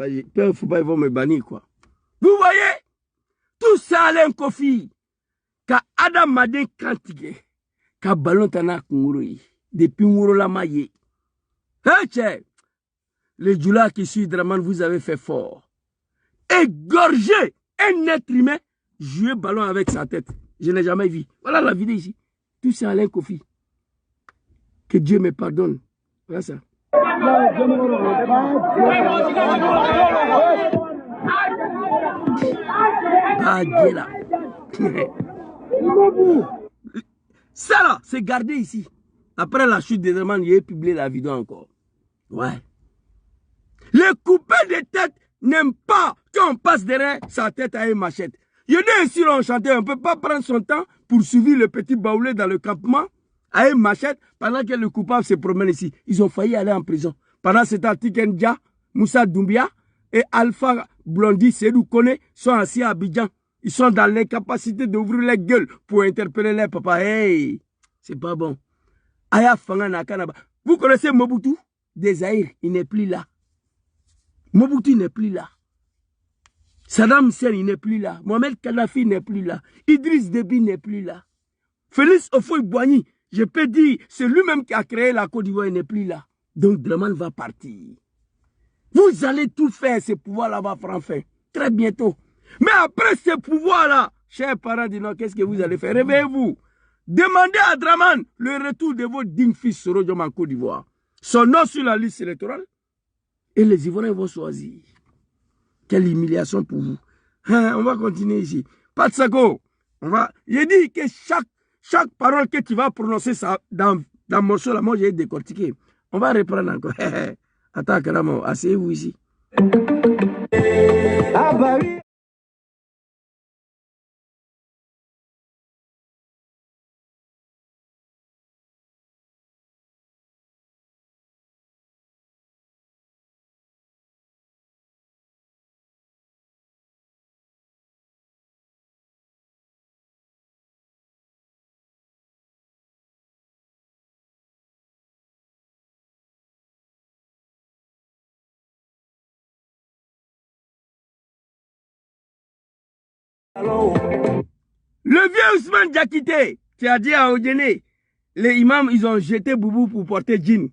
Il ne faut pas me bannir, quoi. Vous voyez, tout ça, Alain Kofi, ka Adam Madin Kantige, ka Ballon Tana Kungurui, depuis Nguro Maye. Les Djoula qui suivent Draman, vous avez fait fort. Égorger un être humain, jouer ballon avec sa tête. Je n'ai jamais vu. Voilà la vidéo ici. Tout c'est Alain Kofi. Que Dieu me pardonne. Voilà ça. Ah, Dieu là. Ça là, c'est gardé ici. Après la chute de Draman, il a publié la vidéo encore. Ouais. Les coupeurs de tête n'aiment pas qu'on passe derrière sa tête à une machette. Il y en a ici enchanté, on ne peut pas prendre son temps pour suivre le petit baoulé dans le campement à une machette pendant que le coupable se promène ici. Ils ont failli aller en prison. Pendant ce temps, Tikendia, Moussa Doumbia et Alpha Blondie, Sedou Kone sont assis à Abidjan. Ils sont dans l'incapacité d'ouvrir les gueules pour interpeller les papas. Hey, c'est pas bon. Aya Fangana Kanaba. Vous connaissez Mobutu? Desaïr, il n'est plus là. Mobutu n'est plus là. Saddam Hussein n'est plus là. Mohamed Kadhafi n'est plus là. Idriss Déby n'est plus là. Félix Houphouët-Boigny, je peux dire, c'est lui-même qui a créé la Côte d'Ivoire, il n'est plus là. Donc Draman va partir. Vous allez tout faire, ce pouvoir-là va prendre fin. Très bientôt. Mais après ce pouvoir-là, chers parents du Nord, qu'est-ce que vous allez faire? Réveillez-vous. Demandez à Draman le retour de vos dignes fils Soro Diom en Côte d'Ivoire. Son nom sur la liste électorale. Et les Ivoiriens vont choisir. Quelle humiliation pour vous. On va continuer ici. Patsako, j'ai dit que chaque parole que tu vas prononcer ça, dans le morceau là, moi j'ai décortiqué. On va reprendre encore. Attends, Karamo, asseyez-vous ici. Ah bah oui. Le vieux Ousmane Diakité qui a dit à Odéné, les imams, ils ont jeté Boubou pour porter djinn.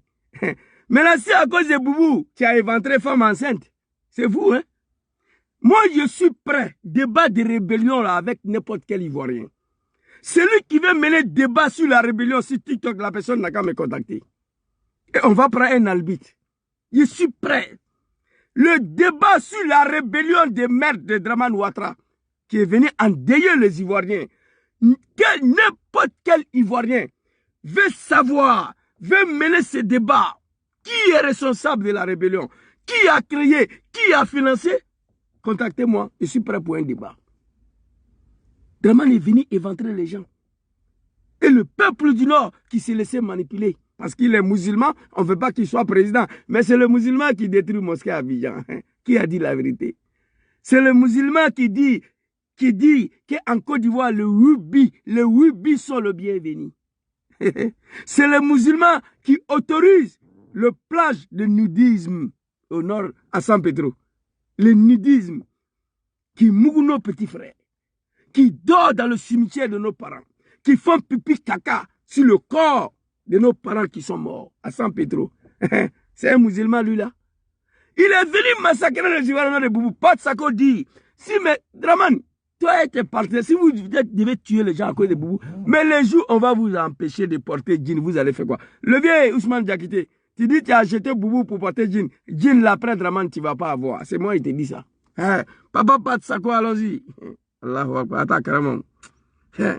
Maintenant, c'est à cause de Boubou qui a éventré femme enceinte. C'est vous, hein? Moi, je suis prêt. Débat de rébellion là avec n'importe quel Ivoirien. Celui qui veut mener débat sur la rébellion sur TikTok, la personne n'a qu'à me contacter. Et on va prendre un arbitre. Je suis prêt. Le débat sur la rébellion des mères de Draman Ouattara, qui est venu endeuiller les Ivoiriens. N'importe quel Ivoirien veut savoir, veut mener ce débat. Qui est responsable de la rébellion? Qui a créé? Qui a financé? Contactez-moi, je suis prêt pour un débat. Draman est venu éventrer les gens. Et le peuple du Nord qui s'est laissé manipuler. Parce qu'il est musulman, on ne veut pas qu'il soit président. Mais c'est le musulman qui détruit mosquée à Abidjan. Qui a dit la vérité? C'est le musulman qui dit qu'en Côte d'Ivoire, les Wubis sont le bienvenu. C'est les musulmans qui autorisent le plage de nudisme au nord à San Pedro. Le nudisme qui mouille nos petits frères, qui dort dans le cimetière de nos parents, qui font pipi caca sur le corps de nos parents qui sont morts à San Pedro. C'est un musulman, lui, là. Il est venu massacrer les Ivoiriens de Boubou. Patsako dit, si mais Draman, toi et tes partenaires, si vous devez tuer les gens à cause de Boubou, mais les jours, on va vous empêcher de porter djinn, vous allez faire quoi? Le vieux Ousmane Diakité, tu dis tu as acheté Boubou pour porter djinn. Djinn, l'après Draman, tu ne vas pas avoir. C'est moi qui te dis ça. Hein? Papa Patsako, allons-y. Allahu Akbar. Attends, carrément. Hein?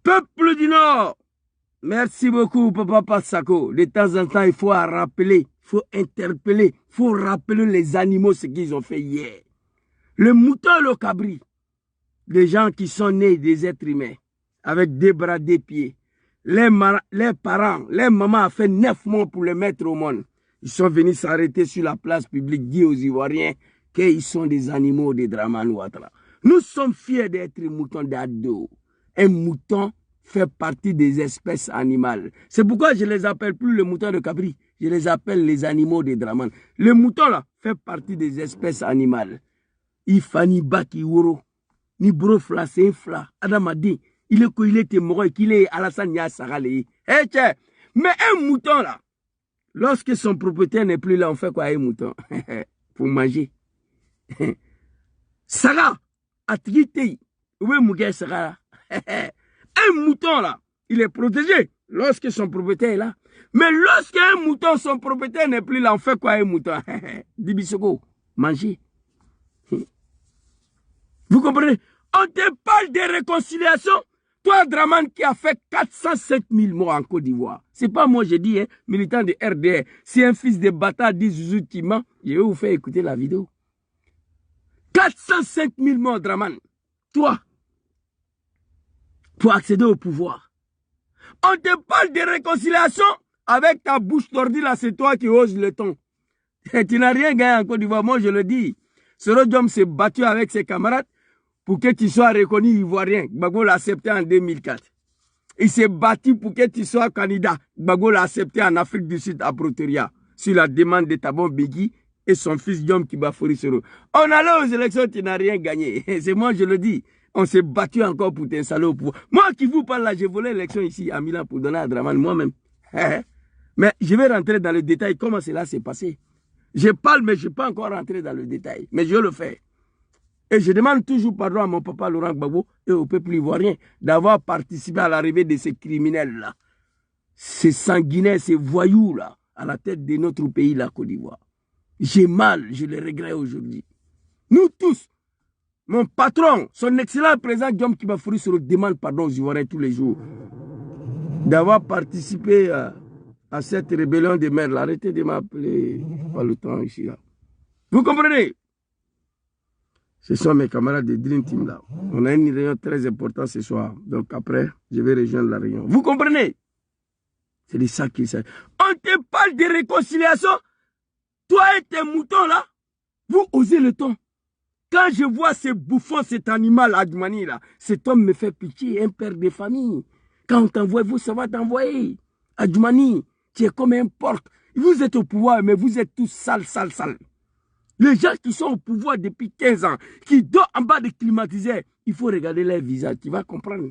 Peuple du Nord, merci beaucoup, Papa Patsako. De temps en temps, il faut rappeler, il faut interpeller, il faut rappeler les animaux ce qu'ils ont fait hier. Le mouton et le cabri, des gens qui sont nés des êtres humains, avec des bras, des pieds. Les parents, les mamans ont fait 9 mois pour les mettre au monde. Ils sont venus s'arrêter sur la place publique, dire aux Ivoiriens qu'ils sont des animaux de Dramane Ouattara. Nous sommes fiers d'être moutons d'ado. Un mouton fait partie des espèces animales. C'est pourquoi je ne les appelle plus le mouton de Cabri. Je les appelle les animaux de Dramane. Le mouton là fait partie des espèces animales. Ifani Baki Woro, ni Brofla, c'est un fla. Adamadi, il est mort et qu'il est Alassane Yassarale. Eh tiens, mais un mouton là, lorsque son propriétaire n'est plus là, on fait quoi un mouton? Pour manger. Saga, Atrité, où est Mouguet Saga? Un mouton là, il est protégé lorsque son propriétaire est là. Mais lorsqu'un mouton, son propriétaire n'est plus là, on fait quoi un mouton? Dibisoko, manger. Vous comprenez? On te parle de réconciliation. Toi, Dramane, qui a fait 407 000 morts en Côte d'Ivoire. C'est pas moi, je dis, hein, militant de RDR. C'est un fils de bâtard, dit Zouzou Timan. Je vais vous faire écouter la vidéo. 405 000 morts, Dramane. Toi, pour accéder au pouvoir. On te parle de réconciliation avec ta bouche tordue là, c'est toi qui oses le ton. Tu n'as rien gagné en Côte d'Ivoire, moi je le dis. Soro Diom s'est battu avec ses camarades pour que tu sois reconnu ivoirien. Gbagbo l'a accepté en 2004. Il s'est battu pour que tu sois candidat. Gbagbo l'a accepté en Afrique du Sud à Pretoria, sur la demande de Thabo Mbeki et son fils Diom Kibafori Soro. On allait aux élections, tu n'as rien gagné. C'est moi, je le dis. On s'est battu encore pour t'installer au pouvoir. Moi qui vous parle là, j'ai volé l'élection ici à Milan pour donner à Dramane moi-même. Mais je vais rentrer dans le détail comment cela s'est passé. Je parle, mais je ne vais pas encore rentrer dans le détail. Mais je le fais. Et je demande toujours pardon à mon papa Laurent Gbagbo et au peuple ivoirien d'avoir participé à l'arrivée de ces criminels-là. Ces sanguinaires, ces voyous-là, à la tête de notre pays, la Côte d'Ivoire. J'ai mal, je le regrette aujourd'hui. Nous tous, mon patron, son excellent président Diom Kibafori Soro demande pardon aux Ivoiriens tous les jours d'avoir participé à cette rébellion des mers. Arrêtez de m'appeler, pas le temps ici là. Vous comprenez? Ce sont mes camarades de Dream Team là. On a une réunion très importante ce soir. Donc après, je vais rejoindre la réunion. Vous comprenez? C'est de ça qu'il s'agit. On te parle de réconciliation. Toi et tes moutons là, vous osez le ton. Quand je vois ces bouffons, cet animal Adjumani là, cet homme me fait pitié, un père de famille. Quand on t'envoie, vous, ça va t'envoyer. Adjumani, tu es comme un porc. Vous êtes au pouvoir, mais vous êtes tous sales, sales, sales. Les gens qui sont au pouvoir depuis 15 ans, qui dorment en bas des climatiseurs, il faut regarder leur visage, tu vas comprendre.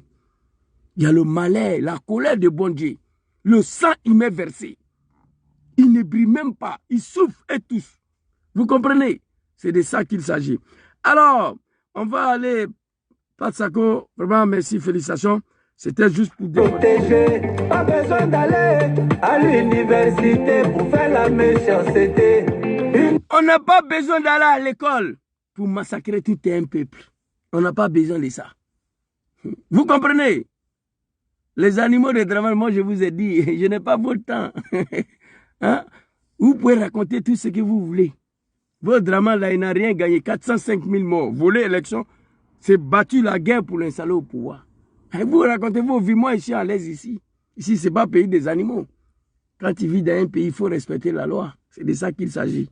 Il y a le malheur, la colère de bon Dieu. Le sang, il m'est versé. Il ne brille même pas. Ils souffrent et tous. Vous comprenez? C'est de ça qu'il s'agit. Alors, on va aller, Patsako, vraiment merci, félicitations. C'était juste pour protéger. Pas besoin d'aller à l'université pour faire la méchanceté. On n'a pas besoin d'aller à l'école pour massacrer tout un peuple. On n'a pas besoin de ça. Vous comprenez? Les animaux de Dramane, moi je vous ai dit, je n'ai pas votre temps. Hein? Vous pouvez raconter tout ce que vous voulez. Votre Dramane là, il n'a rien gagné. 405 000 morts. Voler élection, s'est battu la guerre pour l'installer au pouvoir. Et vous racontez vos vies, moi je suis à l'aise ici. Ici, ce n'est pas pays des animaux. Quand tu vis dans un pays, il faut respecter la loi. C'est de ça qu'il s'agit.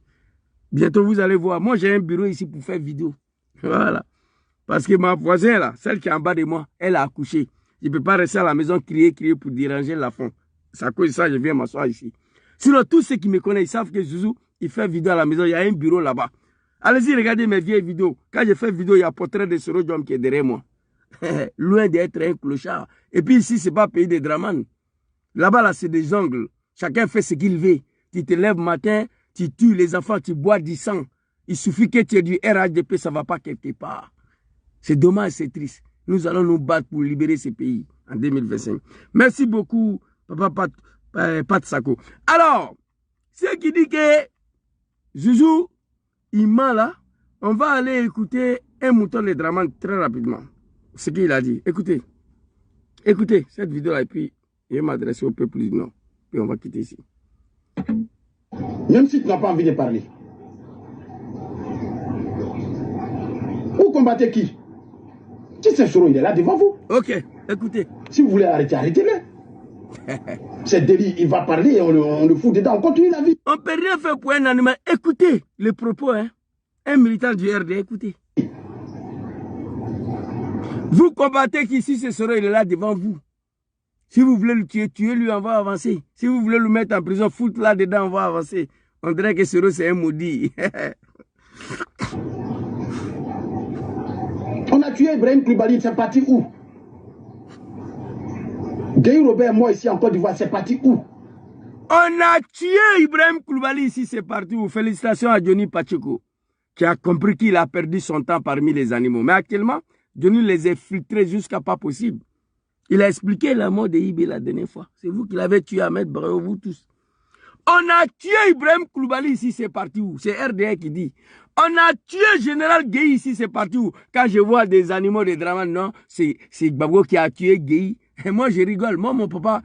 Bientôt, vous allez voir. Moi, j'ai un bureau ici pour faire vidéo. Voilà. Parce que ma voisine, là, celle qui est en bas de moi, elle a accouché. Je ne peux pas rester à la maison, crier pour déranger la femme. C'est à cause de ça que je viens m'asseoir ici. Sinon, tous ceux qui me connaissent, ils savent que Zouzou, il fait vidéo à la maison. Il y a un bureau là-bas. Allez-y, regardez mes vieilles vidéos. Quand je fais vidéo, il y a un portrait de Soro Diom qui est derrière moi. Loin d'être un clochard. Et puis ici, ce n'est pas pays des Draman. Là-bas, là, c'est des jungles. Chacun fait ce qu'il veut. Tu te lèves matin, tu tues les enfants, tu bois du sang. Il suffit que tu aies du RHDP, ça ne va pas quelque part. C'est dommage, c'est triste. Nous allons nous battre pour libérer ce pays en 2025. Merci beaucoup, Papa Pat Sako. Alors, ce qui dit que Zouzou, il ment là, on va aller écouter un mouton de Draman très rapidement. Ce qu'il a dit. Écoutez. Écoutez cette vidéo-là et puis je vais m'adresser au peuple du Nord. Puis on va quitter ici. Même si tu n'as pas envie de parler. Vous combattez qui? Qui c'est Soro? Il est là devant vous. Ok, écoutez. Si vous voulez arrêter, arrêtez-le. C'est délit, il va parler et on le fout dedans, on continue la vie. On ne peut rien faire pour un animal. Écoutez les propos, hein. Un militant du RD, écoutez. Vous combattez qu'ici, ce Soro, il est là devant vous. Si vous voulez le tuer, tuez-lui, on va avancer. Si vous voulez le mettre en prison, foutre là dedans, on va avancer. On dirait que Soro, c'est un maudit. On a tué Ibrahim Koulibaly, c'est parti où? Gueye Robert, moi ici en Côte d'Ivoire, c'est parti où? On a tué Ibrahim Koulibaly ici, c'est parti où? Félicitations à Johnny Pacheco, qui a compris qu'il a perdu son temps parmi les animaux. Mais actuellement, Johnny les a filtrés jusqu'à pas possible. Il a expliqué la mort de Ibé la dernière fois. C'est vous qui l'avez tué, Ahmed Barreau, vous tous. On a tué Ibrahim Koulibaly ici, c'est parti où? C'est RDA qui dit. On a tué Général Gueye ici, c'est parti où? Quand je vois des animaux de Draman, non, c'est Gbagbo qui a tué Gueye. Et moi, je rigole. Moi, mon papa,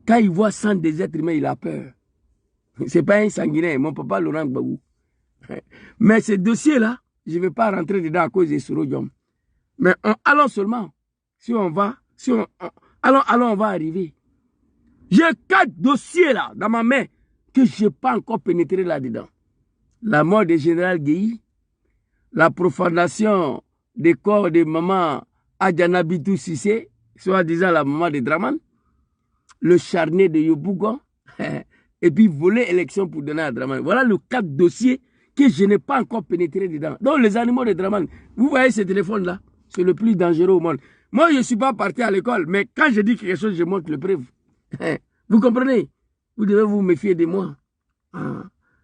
quand il voit 100 des êtres humains, il a peur. C'est pas un sanguinaire, mon papa Laurent Gbagbo. Mais ce dossier-là, je ne vais pas rentrer dedans à cause de Soro Diom. Mais allons seulement. Si on va, allons, on va arriver. J'ai 4 dossiers là, dans ma main, que je n'ai pas encore pénétré là-dedans. La mort du général Gueye, la profanation des corps de maman Adjana Bitou Sissé, soi-disant la maman de Draman, le charnier de Yobougon, et puis voler élection pour donner à Draman. Voilà les 4 dossiers que je n'ai pas encore pénétré dedans. Donc les animaux de Draman, vous voyez ce téléphone-là, c'est le plus dangereux au monde. Moi, je ne suis pas parti à l'école, mais quand je dis quelque chose, je montre le preuve. Vous comprenez? Vous devez vous méfier de moi.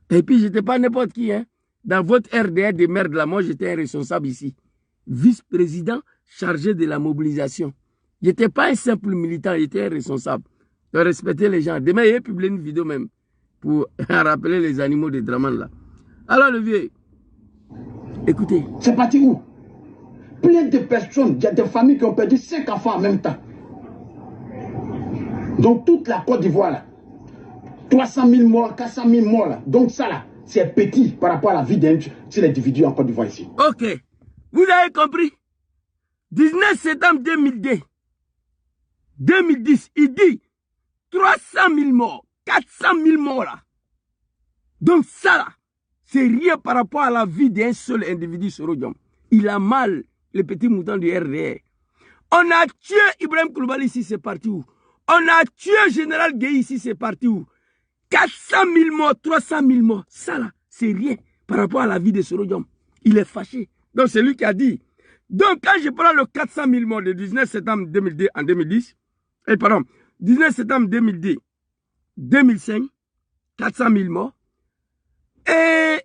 Et puis, je n'étais pas n'importe qui. Hein. Dans votre RDR de merde, là, moi, j'étais un responsable ici. Vice-président chargé de la mobilisation. Je n'étais pas un simple militant, j'étais un responsable. De respecter les gens. Demain, il vais publier une vidéo même pour rappeler les animaux de Draman, là. Alors, le vieux, écoutez. C'est parti où? Plein de personnes, il y a des familles qui ont perdu 5 enfants en même temps. Donc toute la Côte d'Ivoire là, 300 000 morts, 400 000 morts là. Donc ça là, c'est petit par rapport à la vie d'un individu en Côte d'Ivoire ici. Ok, vous avez compris. 19 septembre 2010, il dit 300 000 morts, 400 000 morts là. Donc ça là, c'est rien par rapport à la vie d'un seul individu Soro Diom. Il a mal, le petit mouton du RDR. On a tué Ibrahim Koulibaly ici, c'est parti où? On a tué Général Gueye ici, c'est parti où? 400 000 morts, 300 000 morts. Ça là, c'est rien par rapport à la vie de Soro Diom. Il est fâché. Donc c'est lui qui a dit. Donc quand je prends le 400 000 morts de 19 septembre 2002 en 2010, 19 septembre 2010, 2005, 400 000 morts, et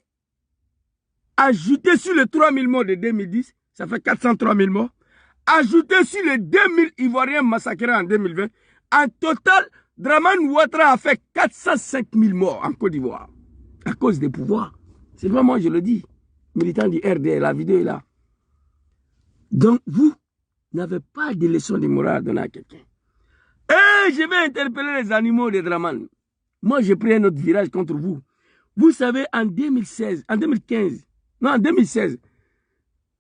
ajouter sur les 3 000 morts de 2010, ça fait 403 000 morts. Ajouter sur les 2 000 Ivoiriens massacrés en 2020, en total, Draman Ouattara a fait 405 000 morts en Côte d'Ivoire. À cause des pouvoirs. C'est pas moi, je le dis. Militant du RDR, la vidéo est là. Donc, vous n'avez pas de leçon de morale à donner à quelqu'un. Et je vais interpeller les animaux de Draman. Moi, j'ai pris un autre virage contre vous. Vous savez, en 2016, en 2015, non, en 2016,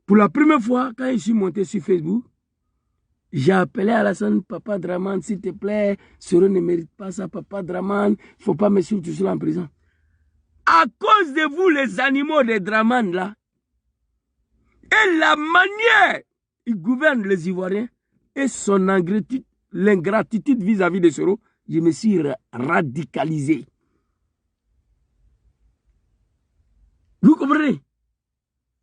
Pour la première fois, quand je suis monté sur Facebook, j'ai appelé Alassane, Papa Dramane, s'il te plaît, Soro ne mérite pas ça, Papa Dramane, il ne faut pas me suivre tout seul en prison. À cause de vous, les animaux de Dramane, là, et la manière il gouverne les Ivoiriens, et son l'ingratitude vis-à-vis de Soro, je me suis radicalisé. Vous comprenez?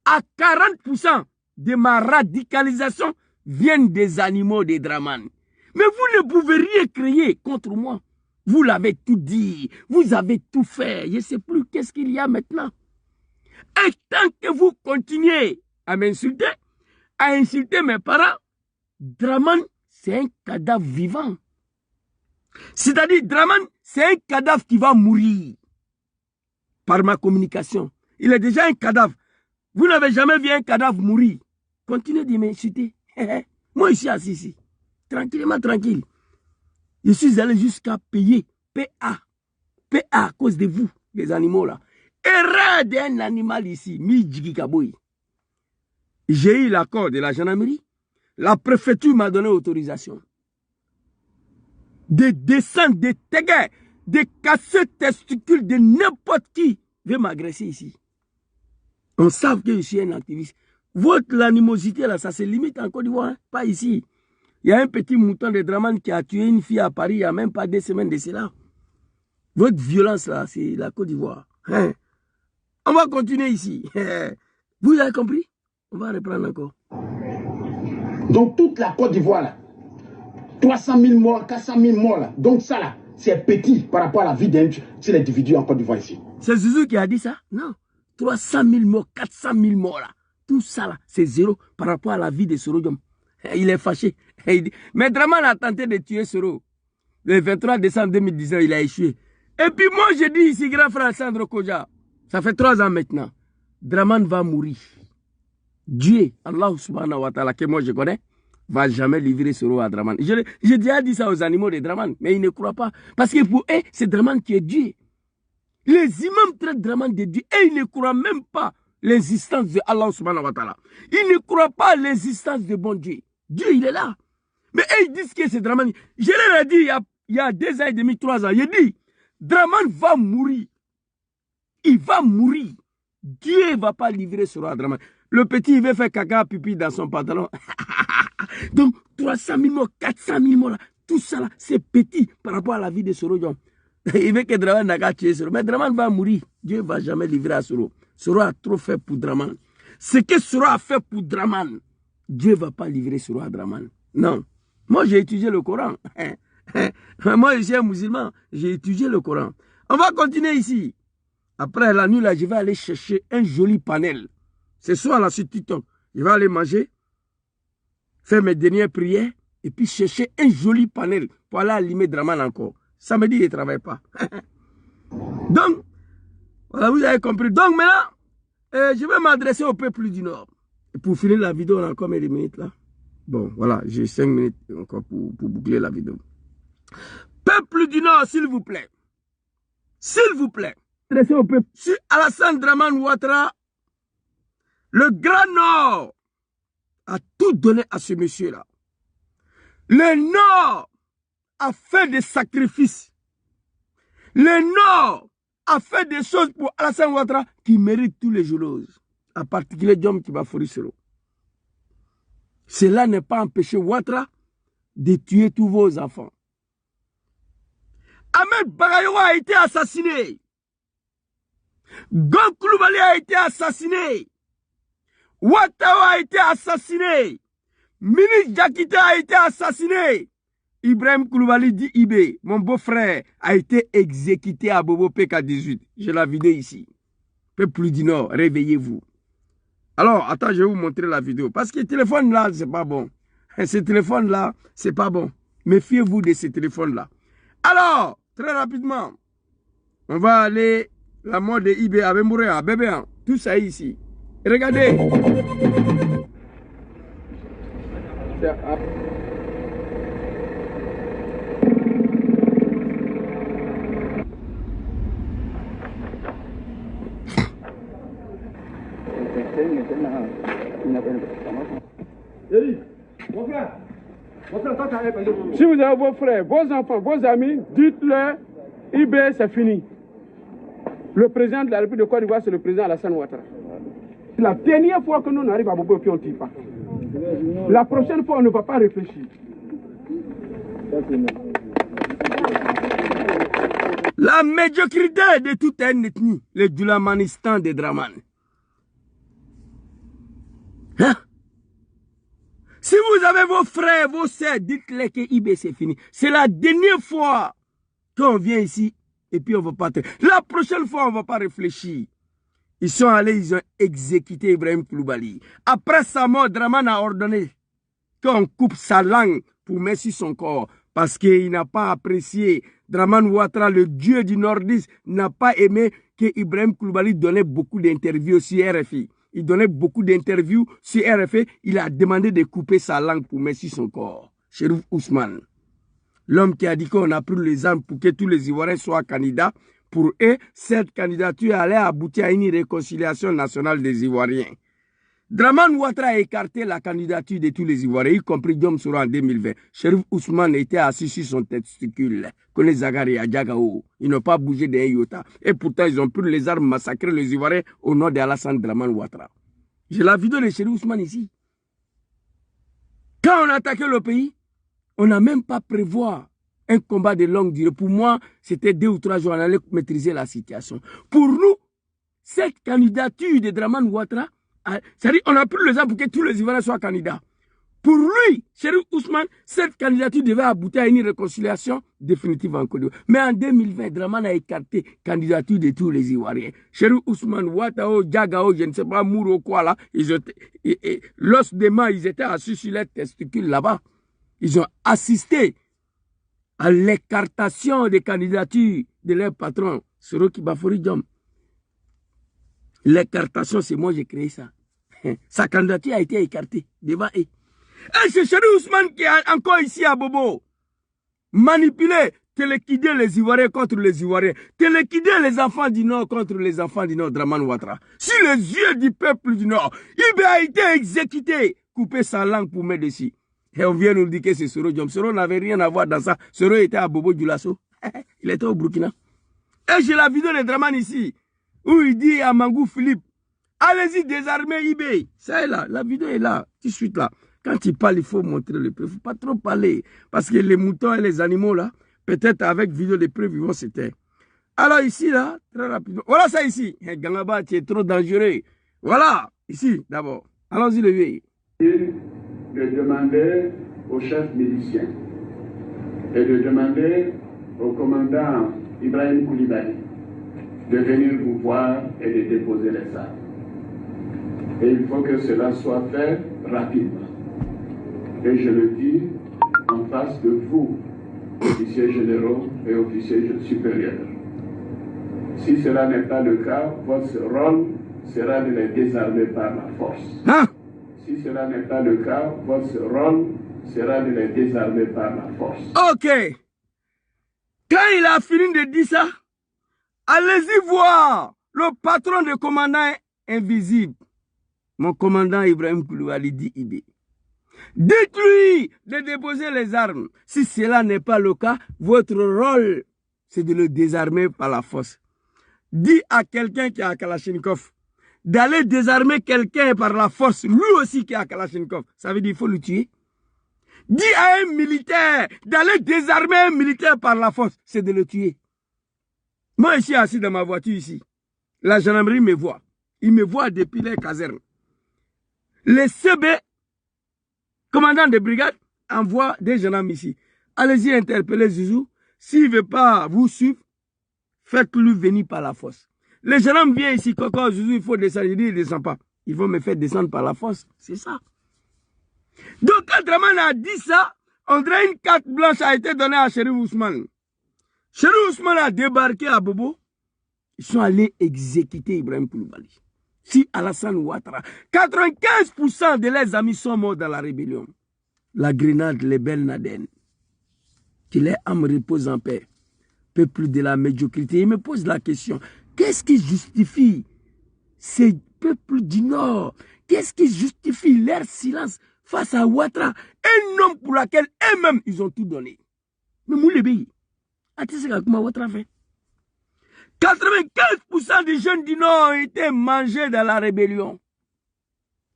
À 40% de ma radicalisation viennent des animaux de Dramane. Mais vous ne pouvez rien créer contre moi. Vous l'avez tout dit, vous avez tout fait. Je ne sais plus qu'est-ce qu'il y a maintenant. Et tant que vous continuez à m'insulter, à insulter mes parents, Dramane, c'est un cadavre vivant. C'est-à-dire, Dramane, c'est un cadavre qui va mourir par ma communication. Il est déjà un cadavre. Vous n'avez jamais vu un cadavre mourir. Continuez de m'insulter. Moi, je suis assis ici. Tranquillement, tranquille. Je suis allé jusqu'à payer PA. PA à cause de vous, les animaux là. Erreur d'un animal ici, j'ai eu l'accord de la gendarmerie. La préfecture m'a donné autorisation de descendre, de téguer, de casser testicules de n'importe qui veut m'agresser ici. On sait que je suis un activiste. Votre animosité là, ça se limite en Côte d'Ivoire, hein? Pas ici. Il y a un petit mouton de Dramane qui a tué une fille à Paris il n'y a même pas 2 semaines de cela. Votre violence là, c'est la Côte d'Ivoire. Hein? On va continuer ici. Vous avez compris? On va reprendre encore. Donc toute la Côte d'Ivoire là, 300 000 morts, 400 000 morts là. Donc ça là, c'est petit par rapport à la vie d'un seul individu en Côte d'Ivoire ici. C'est Zouzou qui a dit ça? Non. 300 000 morts, 400 000 morts là. Tout ça là, c'est zéro par rapport à la vie de Soro Diom. Il est fâché. Il dit, mais Dramane a tenté de tuer Soro. Le 23 décembre 2019, il a échoué. Et puis moi, je dis ici, grand frère Sandro Kodja, ça fait 3 ans maintenant, Dramane va mourir. Dieu, Allah subhanahu wa ta'ala, que moi je connais, va jamais livrer Soro à Dramane. J'ai déjà dit ça aux animaux de Dramane, mais ils ne croient pas. Parce que pour eux, c'est Dramane qui est Dieu. Les imams traitent Dramane de Dieu et ils ne croient même pas l'existence de Allah subhanahu wa ta'ala. Ils ne croient pas l'existence de bon Dieu. Dieu, il est là. Mais ils disent que c'est Dramane. Je leur ai dit il y a 2 ans et demi, 3 ans, j'ai dit, Dramane va mourir. Il va mourir. Dieu ne va pas livrer ce roi à Dramane. Le petit, il veut faire caca pipi dans son pantalon. Donc, 300 000 morts, 400 000 morts, là, tout ça, là, c'est petit par rapport à la vie de Soro Diom. Il veut que Dramane n'a qu'à tuer Soro. Mais Dramane va mourir. Dieu ne va jamais livrer à Soro. Soro a trop fait pour Dramane. Ce que Soro a fait pour Dramane, Dieu ne va pas livrer Soro à Dramane. Non. Moi, j'ai étudié le Coran. Moi, je suis un musulman. J'ai étudié le Coran. On va continuer ici. Après la nuit, là, je vais aller chercher un joli panel. Ce soir, là, sur TikTok, je vais aller manger, faire mes dernières prières, et puis chercher un joli panel pour aller allumer Dramane encore. Samedi, il ne travaille pas. Donc, voilà, vous avez compris. Donc, maintenant, je vais m'adresser au peuple du Nord. Et pour finir la vidéo, on a encore combien de minutes là? Bon, voilà, j'ai 5 minutes encore pour boucler la vidéo. Peuple du Nord, s'il vous plaît. S'il vous plaît. Adresser au peuple. Si Alassane Dramane Ouattara, le Grand Nord, a tout donné à ce monsieur-là. Le Nord a fait des sacrifices. Le Nord a fait des choses pour Alassane Ouattara qui méritent tous les jours. En particulier Diom Kibafori Soro. Cela n'est pas empêché Ouattara de tuer tous vos enfants. Ahmed Bagayogo a été assassiné. Gon Coulibaly a été assassiné. Ouattara a été assassiné. Ministre Diakité a été assassiné. Ibrahim Coulibaly dit Ibé, mon beau-frère, a été exécuté à Bobo PK18. J'ai la vidéo ici. Peuple du Nord, réveillez-vous. Alors, attends, je vais vous montrer la vidéo. Parce que ce téléphone-là, c'est pas bon. Ce téléphone-là, c'est pas bon. Méfiez-vous de ce téléphone-là. Alors, très rapidement, on va aller, la mort de Ibé, avec Mouréa, bébé, tout ça ici. Regardez. Si vous avez vos frères, vos enfants, vos amis, dites-leur, IB, c'est fini. Le président de la République de Côte d'Ivoire, c'est le président Alassane Ouattara. C'est la dernière fois que nous on arrive à Bobo et puis on ne tire pas. La prochaine fois, on ne va pas réfléchir. La médiocrité de toute une ethnie, le Djoulamanistan de Draman. Hein? Si vous avez vos frères, vos sœurs, dites-les que IB c'est fini. C'est la dernière fois qu'on vient ici et puis on va pas... La prochaine fois, on ne va pas réfléchir. Ils sont allés, ils ont exécuté Ibrahim Koulibaly. Après sa mort, Draman a ordonné qu'on coupe sa langue pour mettre sur son corps. Parce qu'il n'a pas apprécié. Draman Ouattara, le dieu du nordiste, n'a pas aimé que Ibrahim Koulibaly donnait beaucoup d'interviews sur RFI. Il donnait beaucoup d'interviews sur RFI. Il a demandé de couper sa langue pour mettre sur son corps. Chérif Ousmane, l'homme qui a dit qu'on a pris les armes pour que tous les Ivoiriens soient candidats. Pour eux, cette candidature allait aboutir à une réconciliation nationale des Ivoiriens. Draman Ouattara a écarté la candidature de tous les Ivoiriens, y compris Diom Soro en 2020. Chérif Ousmane était assis sur son testicule, comme les Zagari à Djagao. Ils n'ont pas bougé d'un iota. Et pourtant, ils ont pris les armes, massacré les Ivoiriens au nom d'Alassane Draman Ouattara. J'ai la vidéo de Chérif Ousmane ici. Quand on a attaqué le pays, on n'a même pas prévu un combat de longue durée. Pour moi, c'était 2 ou 3 jours, on allait maîtriser la situation. Pour nous, cette candidature de Draman Ouattara, c'est-à-dire on a pris les armes pour que tous les Ivoiriens soient candidats. Pour lui, Chérif Ousmane, cette candidature devait aboutir à une réconciliation définitive en Côte d'Ivoire. Mais en 2020, Draman a écarté la candidature de tous les Ivoiriens. Chérif Ousmane, Ouattao, Djagao, je ne sais pas, Mouro, quoi là, l'os des mains, ils étaient assis sur les testicules là-bas. Ils ont assisté à l'écartation des candidatures de leur patron, Soroki Bafori Diom. L'écartation, c'est moi qui ai créé ça. Sa candidature a été écartée devant eux. Et c'est Chérif Ousmane qui est encore ici à Bobo. Manipuler, téléquider les Ivoiriens contre les Ivoiriens. Téléquider les enfants du Nord contre les enfants du Nord, Draman Ouattara. Sur les yeux du peuple du Nord, il a été exécuté, couper sa langue pour mettre dessus. Et on vient nous dire que c'est Soro Diom. Soro n'avait rien à voir dans ça. Soro était à Bobo Dioulasso. Il était au Burkina. Et j'ai la vidéo de Draman ici, où il dit à Mangou Philippe, allez-y désarmer IB. Ça est là, la vidéo est là, tout de suite là. Quand il parle, il faut montrer le preuve. Il ne faut pas trop parler. Parce que les moutons et les animaux là, peut-être avec vidéo de preuve, ils vont se taire. Alors ici là, très rapidement. Voilà ça ici. Gangaba, tu es trop dangereux. Voilà, ici d'abord. Allons-y le vieux. De demander au chef milicien et de demander au commandant Ibrahim Koulibaly de venir vous voir et de déposer les armes. Et il faut que cela soit fait rapidement. Et je le dis en face de vous, officiers généraux et officiers supérieurs. Si cela n'est pas le cas, votre rôle sera de les désarmer par la force. Si cela n'est pas le cas, votre rôle sera de les désarmer par la force. Ok. Quand il a fini de dire ça, allez-y voir le patron de commandant invisible. Mon commandant Ibrahim Koulibaly dit IB. Dites-lui de déposer les armes. Si cela n'est pas le cas, votre rôle, c'est de le désarmer par la force. Dis à quelqu'un qui a Kalachnikov d'aller désarmer quelqu'un par la force, lui aussi qui a Kalachnikov. Ça veut dire qu'il faut le tuer. Dis à un militaire d'aller désarmer un militaire par la force, c'est de le tuer. Moi, je suis assis dans ma voiture ici. La gendarmerie me voit. Il me voit depuis les casernes. Les CB, commandant de brigade, envoie des gendarmes ici. Allez-y interpeller Zizou. S'il ne veut pas vous suivre, faites-lui venir par la force. Les gendarmes viennent ici, Coco, Zizou, il faut descendre. Il dit, il ne descend pas. Ils vont me faire descendre par la force. C'est ça. Donc, quand Draman a dit ça, on dirait une carte blanche a été donnée à Chérif Ousmane. Chérif Ousmane a débarqué à Bobo. Ils sont allés exécuter Ibrahim Koulibaly. Si Alassane Ouattara, 95% de leurs amis sont morts dans la rébellion. La Grenade, les belles Naden. Que les âmes reposent en paix. Peuple de la médiocrité. Il me pose la question, qu'est-ce qui justifie ces peuples du Nord? Qu'est-ce qui justifie leur silence face à Ouattara, un homme pour lequel eux-mêmes, ils ont tout donné. Mais Moulébé, tu sais comment Ouattara fait? 95% des jeunes du Nord ont été mangés dans la rébellion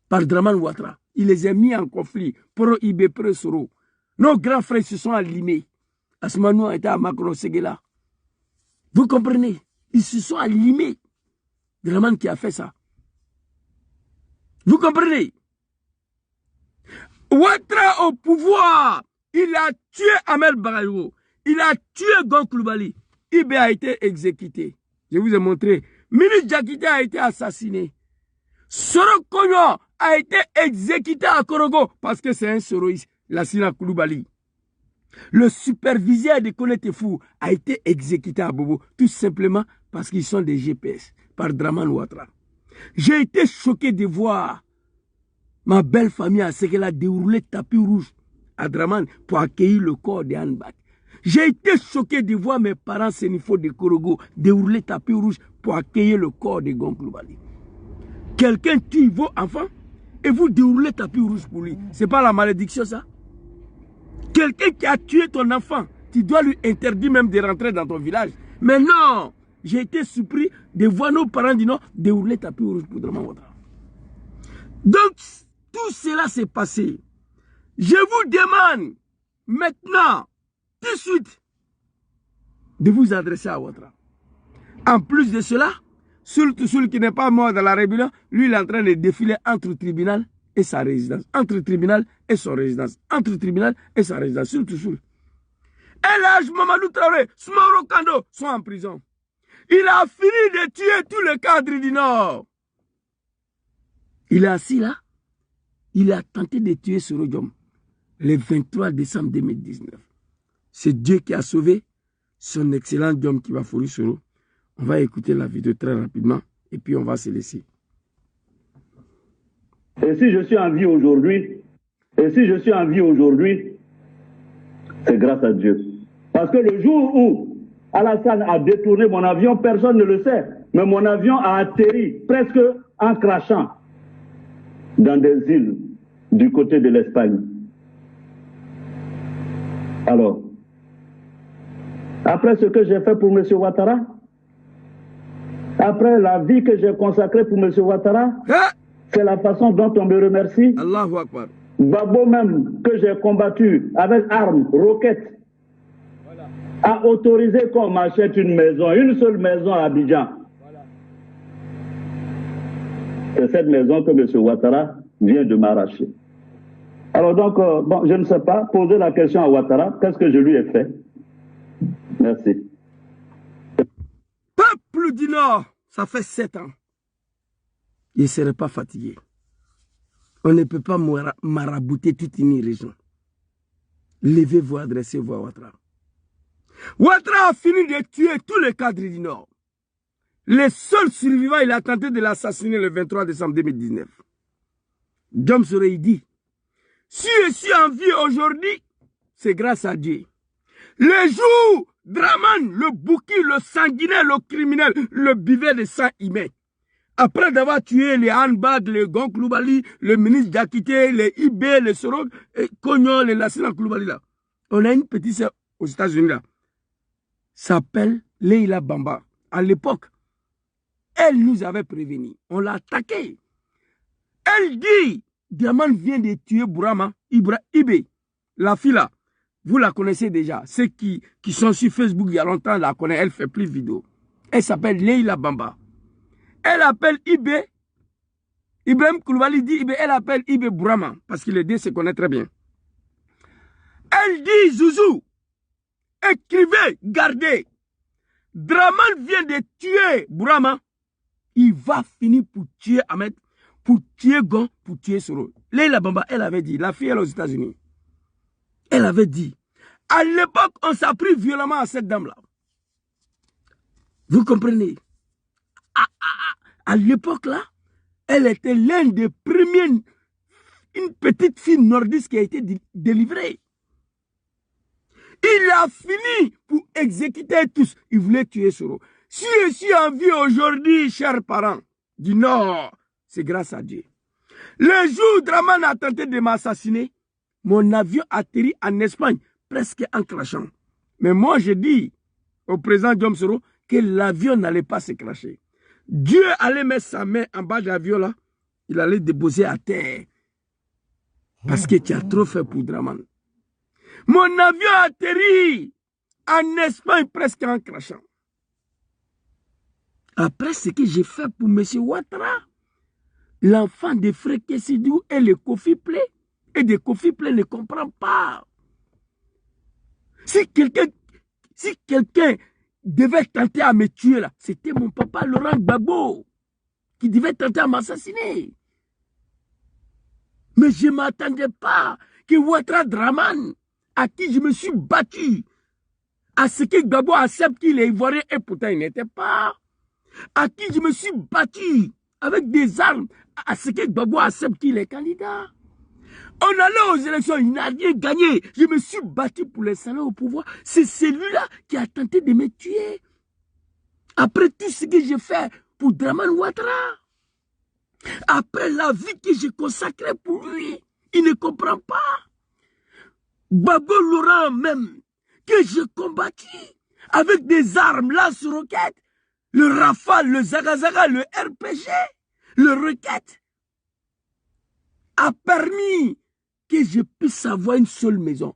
par Dramane Ouattara. Il les a mis en conflit pour IB, pour Soro. Nos grands frères se sont allimés. Asmanou a été à Macron Seguela. Vous comprenez? Ils se sont allimés. Dramane qui a fait ça. Vous comprenez? Ouattara au pouvoir, il a tué Ahmed Bagayogo, il a tué Gon Coulibaly. IB a été exécuté. Je vous ai montré. Ministre Diakité a été assassiné. Soro Kogno a été exécuté à Korogo parce que c'est un soroïste, Lassina Coulibaly. Le superviseur de Koletefou a été exécuté à Bobo, tout simplement parce qu'ils sont des GPS, par Dramane Ouattara. J'ai été choqué de voir ma belle famille à Sekela dérouler tapis rouge à Dramane pour accueillir le corps de Hanbak. J'ai été choqué de voir mes parents Sénifo de Korogo dérouler tapis rouge pour accueillir le corps de Gon Coulibaly. Quelqu'un tue vos enfants et vous déroulez tapis rouge pour lui. C'est pas la malédiction ça? Quelqu'un qui a tué ton enfant, tu dois lui interdire même de rentrer dans ton village. Mais non, j'ai été surpris de voir nos parents du Nord dérouler tapis rouge pour Dramane Ouattara. Donc, tout cela s'est passé. Je vous demande maintenant, tout de suite, de vous adresser à Ouattara. En plus de cela, surtout celui qui n'est pas mort dans la rébellion, lui il est en train de défiler entre le tribunal et sa résidence. Entre le tribunal et son résidence. Entre le tribunal et sa résidence. Surtout. El Hadj Mamadou Traoré, Smoro Kando sont en prison. Il a fini de tuer tous les cadres du Nord. Il est assis là. Il a tenté de tuer Soro Diom le 23 décembre 2019. C'est Dieu qui a sauvé son excellent Diom qui va fourrer Soro. On va écouter la vidéo très rapidement et puis on va se laisser. Et si je suis en vie aujourd'hui, c'est grâce à Dieu. Parce que le jour où Alassane a détourné mon avion, personne ne le sait, mais mon avion a atterri presque en crachant dans des îles du côté de l'Espagne. Alors, après ce que j'ai fait pour M. Ouattara, après la vie que j'ai consacrée pour M. Ouattara, c'est la façon dont on me remercie. Allahu Akbar. Babo même, que j'ai combattu avec armes, roquettes, a autorisé qu'on m'achète une maison, une seule maison à Abidjan. C'est cette maison que M. Ouattara vient de m'arracher. Alors donc, bon, je ne sais pas, poser la question à Ouattara, qu'est-ce que je lui ai fait? Merci. Peuple du Nord, ça fait 7 ans. Il ne serait pas fatigué. On ne peut pas marabouter toute une région. Levez-vous, adressez-vous à Ouattara. Ouattara a fini de tuer tous les cadres du Nord. Le seul survivant, il a tenté de l'assassiner le 23 décembre 2019. Diom Soreille dit, si je suis en vie aujourd'hui, c'est grâce à Dieu. Le jour, Dramane, le bouki, le sanguinaire, le criminel, le buveur de sang humain, après d'avoir tué les Hanbak, les Gon Coulibaly, le ministre Diakité, les IB, les Soro Kogno, les Lassina Coulibaly là. On a une petite sœur aux États-Unis là. S'appelle Leila Bamba. À l'époque, elle nous avait prévenu. On l'a attaquée. Elle dit, Dramane vient de tuer Bourama, Ibé, la fille là. Vous la connaissez déjà. Ceux qui sont sur Facebook il y a longtemps la connaissent. Elle fait plus de vidéos. Elle s'appelle Leila Bamba. Elle appelle Ibé. Ibrahim Coulibaly dit Ibé. Elle appelle Ibé Bourama. Parce que les deux se connaissent très bien. Elle dit Zouzou. Écrivez, gardez. Dramane vient de tuer Bourama. Il va finir pour tuer Ahmed, pour tuer Gon, pour tuer Soro. Leila Bamba, elle avait dit, la fille elle est aux États-Unis. Elle avait dit, à l'époque, on s'est pris violemment à cette dame-là. Vous comprenez? À l'époque là, elle était l'un des premiers, une petite fille nordiste qui a été délivrée. Il a fini pour exécuter tous. Il voulait tuer Soro. Si je suis en vie aujourd'hui, chers parents du Nord, c'est grâce à Dieu. Le jour où Draman a tenté de m'assassiner, mon avion atterrit en Espagne, presque en crachant. Mais moi, j'ai dit au président Diom Soro que l'avion n'allait pas se cracher. Dieu allait mettre sa main en bas de l'avion là, il allait déposer à terre. Parce que tu as trop fait pour Draman. Mon avion a atterri en Espagne presque en crachant. Après ce que j'ai fait pour M. Ouattara, l'enfant de Frère Kessidou et le Kofi Plé, et de Kofi Plé ne comprend pas. Si quelqu'un devait tenter à me tuer là, c'était mon papa Laurent Gbagbo qui devait tenter à m'assassiner. Mais je ne m'attendais pas que Ouattara Draman, à qui je me suis battu, à ce que Gbagbo accepte qu'il est ivoirien et pourtant il n'était pas, à qui je me suis battu avec des armes, à ce que Gbagbo accepte qu'il est candidat. On allait aux élections, il n'a rien gagné. Je me suis battu pour l'installer au pouvoir. C'est celui-là qui a tenté de me tuer. Après tout ce que j'ai fait pour Draman Ouattara, après la vie que j'ai consacrée pour lui, il ne comprend pas. Gbagbo Laurent même, que j'ai combattu avec des armes, lance-roquettes, le Rafale, le Zagazaga, le RPG, le Roquette, a permis que je puisse avoir une seule maison.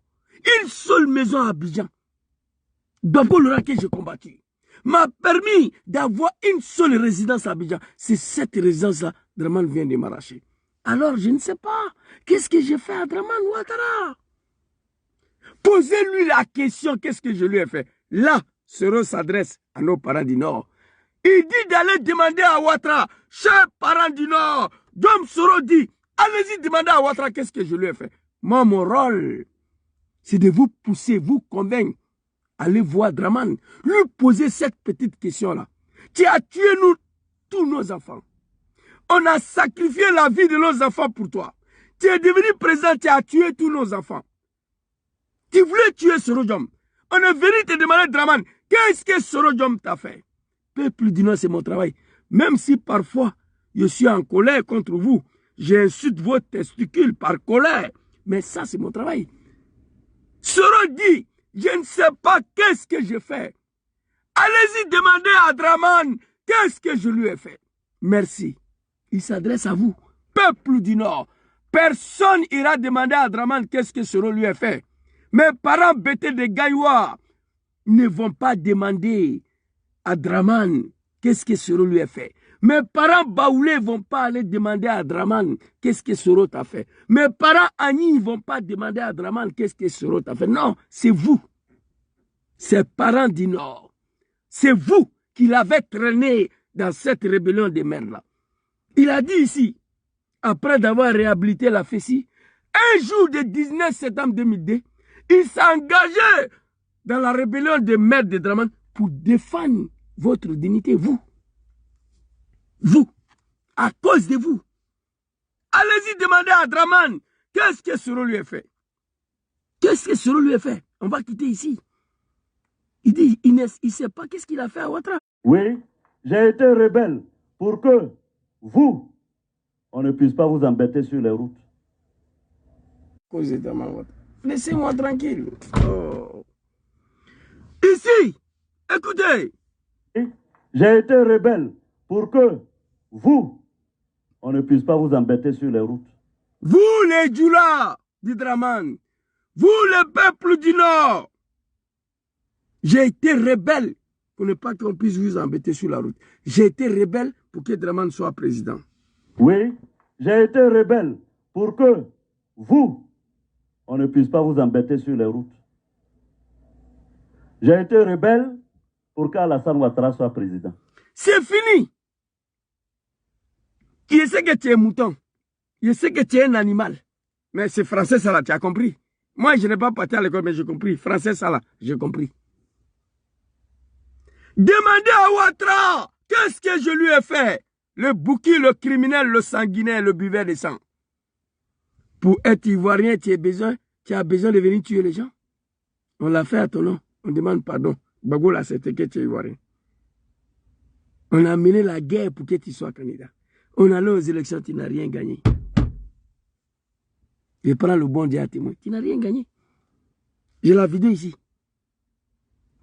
Une seule maison à Abidjan. Gbagbo Laurent que j'ai combattu m'a permis d'avoir une seule résidence à Abidjan. C'est cette résidence-là, Draman vient de m'arracher. Alors je ne sais pas, qu'est-ce que j'ai fait à Draman Ouattara? Posez-lui la question, qu'est-ce que je lui ai fait? Là, Soro s'adresse à nos parents du Nord. Il dit d'aller demander à Ouattara, chers parents du Nord, Diom Soro dit, allez-y demander à Ouattara qu'est-ce que je lui ai fait. Moi, mon rôle, c'est de vous pousser, vous convaincre. Allez voir Draman, lui poser cette petite question-là. Tu as tué tous nos enfants. On a sacrifié la vie de nos enfants pour toi. Tu es devenu président, tu as tué tous nos enfants. Tu voulais tuer Soro Diom. On est venu te demander, Draman, qu'est-ce que Soro Diom t'a fait? Peuple du Nord, c'est mon travail. Même si parfois, je suis en colère contre vous, j'insulte vos testicules par colère. Mais ça, c'est mon travail. Soro dit, je ne sais pas qu'est-ce que j'ai fait. Allez-y demander à Draman qu'est-ce que je lui ai fait. Merci. Il s'adresse à vous, peuple du Nord. Personne ira demander à Draman qu'est-ce que Soro lui a fait. Mes parents bêtés de Gaïwa ne vont pas demander à Draman qu'est-ce que Soro lui a fait. Mes parents baoulés ne vont pas aller demander à Draman qu'est-ce que Soro t'a fait. Mes parents Agni ne vont pas demander à Draman qu'est-ce que Soro t'a fait. Non, c'est vous. Ces parents du Nord. C'est vous qui l'avez traîné dans cette rébellion des mères-là. Il a dit ici, après d'avoir réhabilité la Fessie, un jour de 19 septembre 2002, il s'est engagé dans la rébellion des mères de Draman pour défendre votre dignité, vous. Vous, à cause de vous. Allez-y demander à Draman, qu'est-ce que Soro lui a fait? Qu'est-ce que Soro lui a fait? On va quitter ici. Il dit, il ne sait pas qu'est-ce qu'il a fait à Ouattara. Oui, j'ai été rebelle pour que vous, on ne puisse pas vous embêter sur les routes. Laissez-moi tranquille. Oh. Ici, écoutez. J'ai été rebelle pour que vous, on ne puisse pas vous embêter sur les routes. Vous les Djoula, dit Draman, vous le peuple du Nord, j'ai été rebelle pour ne pas qu'on puisse vous embêter sur la route. J'ai été rebelle pour que Draman soit président. Oui, j'ai été rebelle pour que vous, on ne puisse pas vous embêter sur les routes. J'ai été rebelle pour qu'Alassane Ouattara soit président. C'est fini. Je sais que tu es mouton. Je sais que tu es un animal. Mais c'est français ça là, tu as compris. Moi, je n'ai pas parti à l'école, mais j'ai compris. Français ça là, j'ai compris. Demandez à Ouattara, qu'est-ce que je lui ai fait? Le bouki, le criminel, le sanguinaire, le buveur de sang. Pour être ivoirien, tu as besoin de venir tuer les gens. On l'a fait à ton nom. On demande pardon. Gbagbo l'a accepté que tu es ivoirien. On a mené la guerre pour que tu sois candidat. On allait aux élections, tu n'as rien gagné. Je prends le bon Dieu à témoin. Tu n'as rien gagné. J'ai la vidéo ici.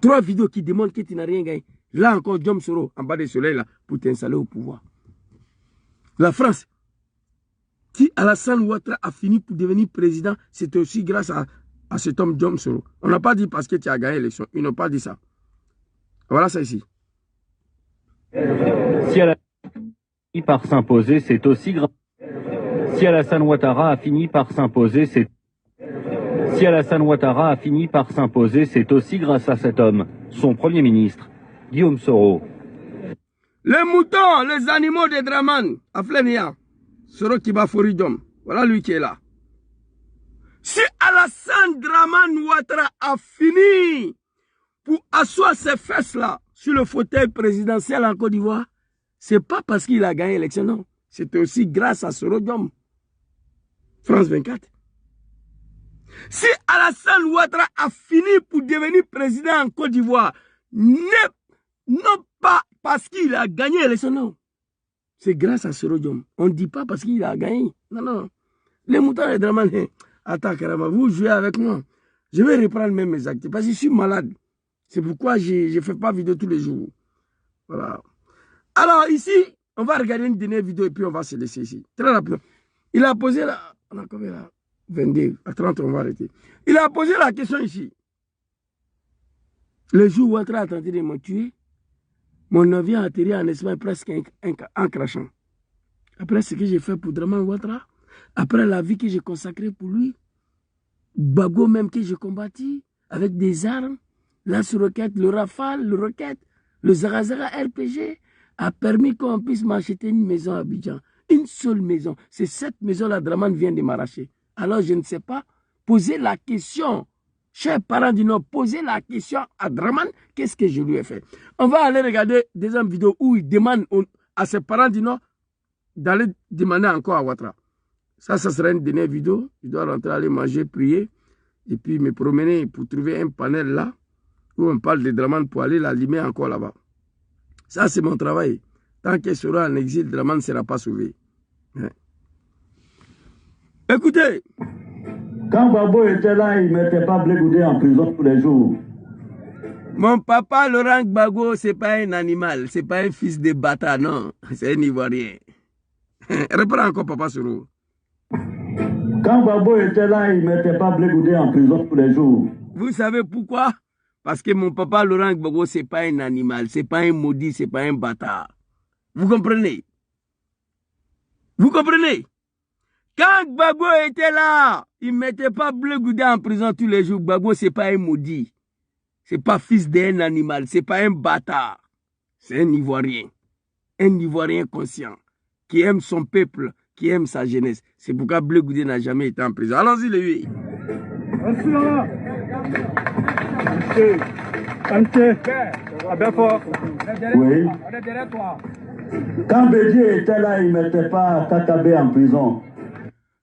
3 vidéos qui démontrent que tu n'as rien gagné. Là encore, Djom Soro, en bas du soleil, là, pour t'installer au pouvoir. La France, si Alassane Ouattara a fini pour devenir président, c'était aussi grâce à cet homme Djom Soro. On n'a pas dit parce que tu as gagné l'élection. Ils n'ont pas dit ça. Voilà ça ici. Si elle a fini par s'imposer, c'est aussi grâce. Si Alassane Ouattara a fini par s'imposer, c'est. Si Alassane Ouattara a fini par s'imposer, c'est aussi grâce à cet homme, son premier ministre, Guillaume Soro. Les moutons, les animaux de Draman, Aflenia, Soro Kibaforidom, voilà lui qui est là. Si Alassane Draman Ouattara a fini pour asseoir ses fesses là sur le fauteuil présidentiel en Côte d'Ivoire, c'est pas parce qu'il a gagné l'élection, non. C'était aussi grâce à Soro Diom. France 24. Si Alassane Ouattara a fini pour devenir président en Côte d'Ivoire, non pas parce qu'il a gagné l'élection, non. C'est grâce à Soro Diom. On ne dit pas parce qu'il a gagné. Non, non. Les moutons et Draman, attends, Karama, vous jouez avec moi. Je vais reprendre même mes actes parce que je suis malade. C'est pourquoi je ne fais pas vidéo tous les jours. Voilà. Alors ici, on va regarder une dernière vidéo et puis on va se laisser ici. Très rapidement. Il a posé la... On a combien là? 22. À 30, on va arrêter. Il a posé la question ici. Le jour où Ouattara a tenté de me tuer, mon avion a atterri en Espagne presque en crachant. Après ce que j'ai fait pour Draman Ouattara, après la vie que j'ai consacrée pour lui, Gbagbo même que j'ai combattu avec des armes, lance-roquettes, le Rafale, le Roquette, le Zarazara RPG, a permis qu'on puisse m'acheter une maison à Abidjan. Une seule maison. C'est cette maison-là, Draman vient de m'arracher. Alors je ne sais pas. Posez la question. Chers parents du Nord, posez la question à Draman. Qu'est-ce que je lui ai fait? On va aller regarder des vidéos où il demande à ses parents du Nord d'aller demander encore à Ouattara. Ça sera une dernière vidéo. Je dois rentrer, aller manger, prier. Et puis me promener pour trouver un panel là où on parle de Draman pour aller l'allumer encore là-bas. Ça, c'est mon travail. Tant qu'elle sera en exil, Draman ne sera pas sauvé. Ouais. Écoutez. Quand Gbagbo était là, il ne mettait pas Blé Goudé en prison tous les jours. Mon papa, Laurent Gbagbo, ce n'est pas un animal. Ce n'est pas un fils de bâtard, non. C'est un Ivoirien. Reprends encore, papa Soro. Quand Gbagbo était là, il ne mettait pas Blé Goudé en prison tous les jours. Vous savez pourquoi? Parce que mon papa Laurent Gbagbo, ce n'est pas un animal, ce n'est pas un maudit, ce n'est pas un bâtard. Vous comprenez? Vous comprenez? Quand Gbagbo était là, il ne mettait pas Blé Goudé en prison tous les jours. Gbagbo, ce n'est pas un maudit. Ce n'est pas fils d'un animal, ce n'est pas un bâtard. C'est un Ivoirien. Un Ivoirien conscient, qui aime son peuple, qui aime sa jeunesse. C'est pourquoi Blé Goudé n'a jamais été en prison. Allons-y, les huit. Oui. Quand Bédié était là, il ne mettait pas Kakabé en prison.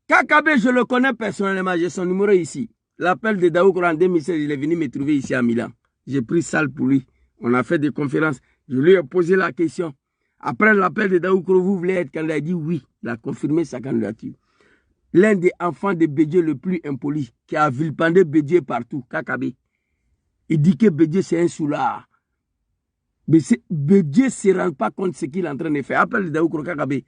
Kakabé, je le connais personnellement, j'ai son numéro ici. L'appel de Daoukro en 2016, il est venu me trouver ici à Milan. J'ai pris salle pour lui. On a fait des conférences. Je lui ai posé la question. Après l'appel de Daoukro, vous voulez être candidat? Il a dit oui. Il a confirmé sa candidature. L'un des enfants de Bédié le plus impoli, qui a vilipendé Bédié partout, Kakabé. Il dit que Bédié c'est un soulard. Bédié ne se rend pas compte de ce qu'il est en train de faire. Appel de Daoukro, Kakabé.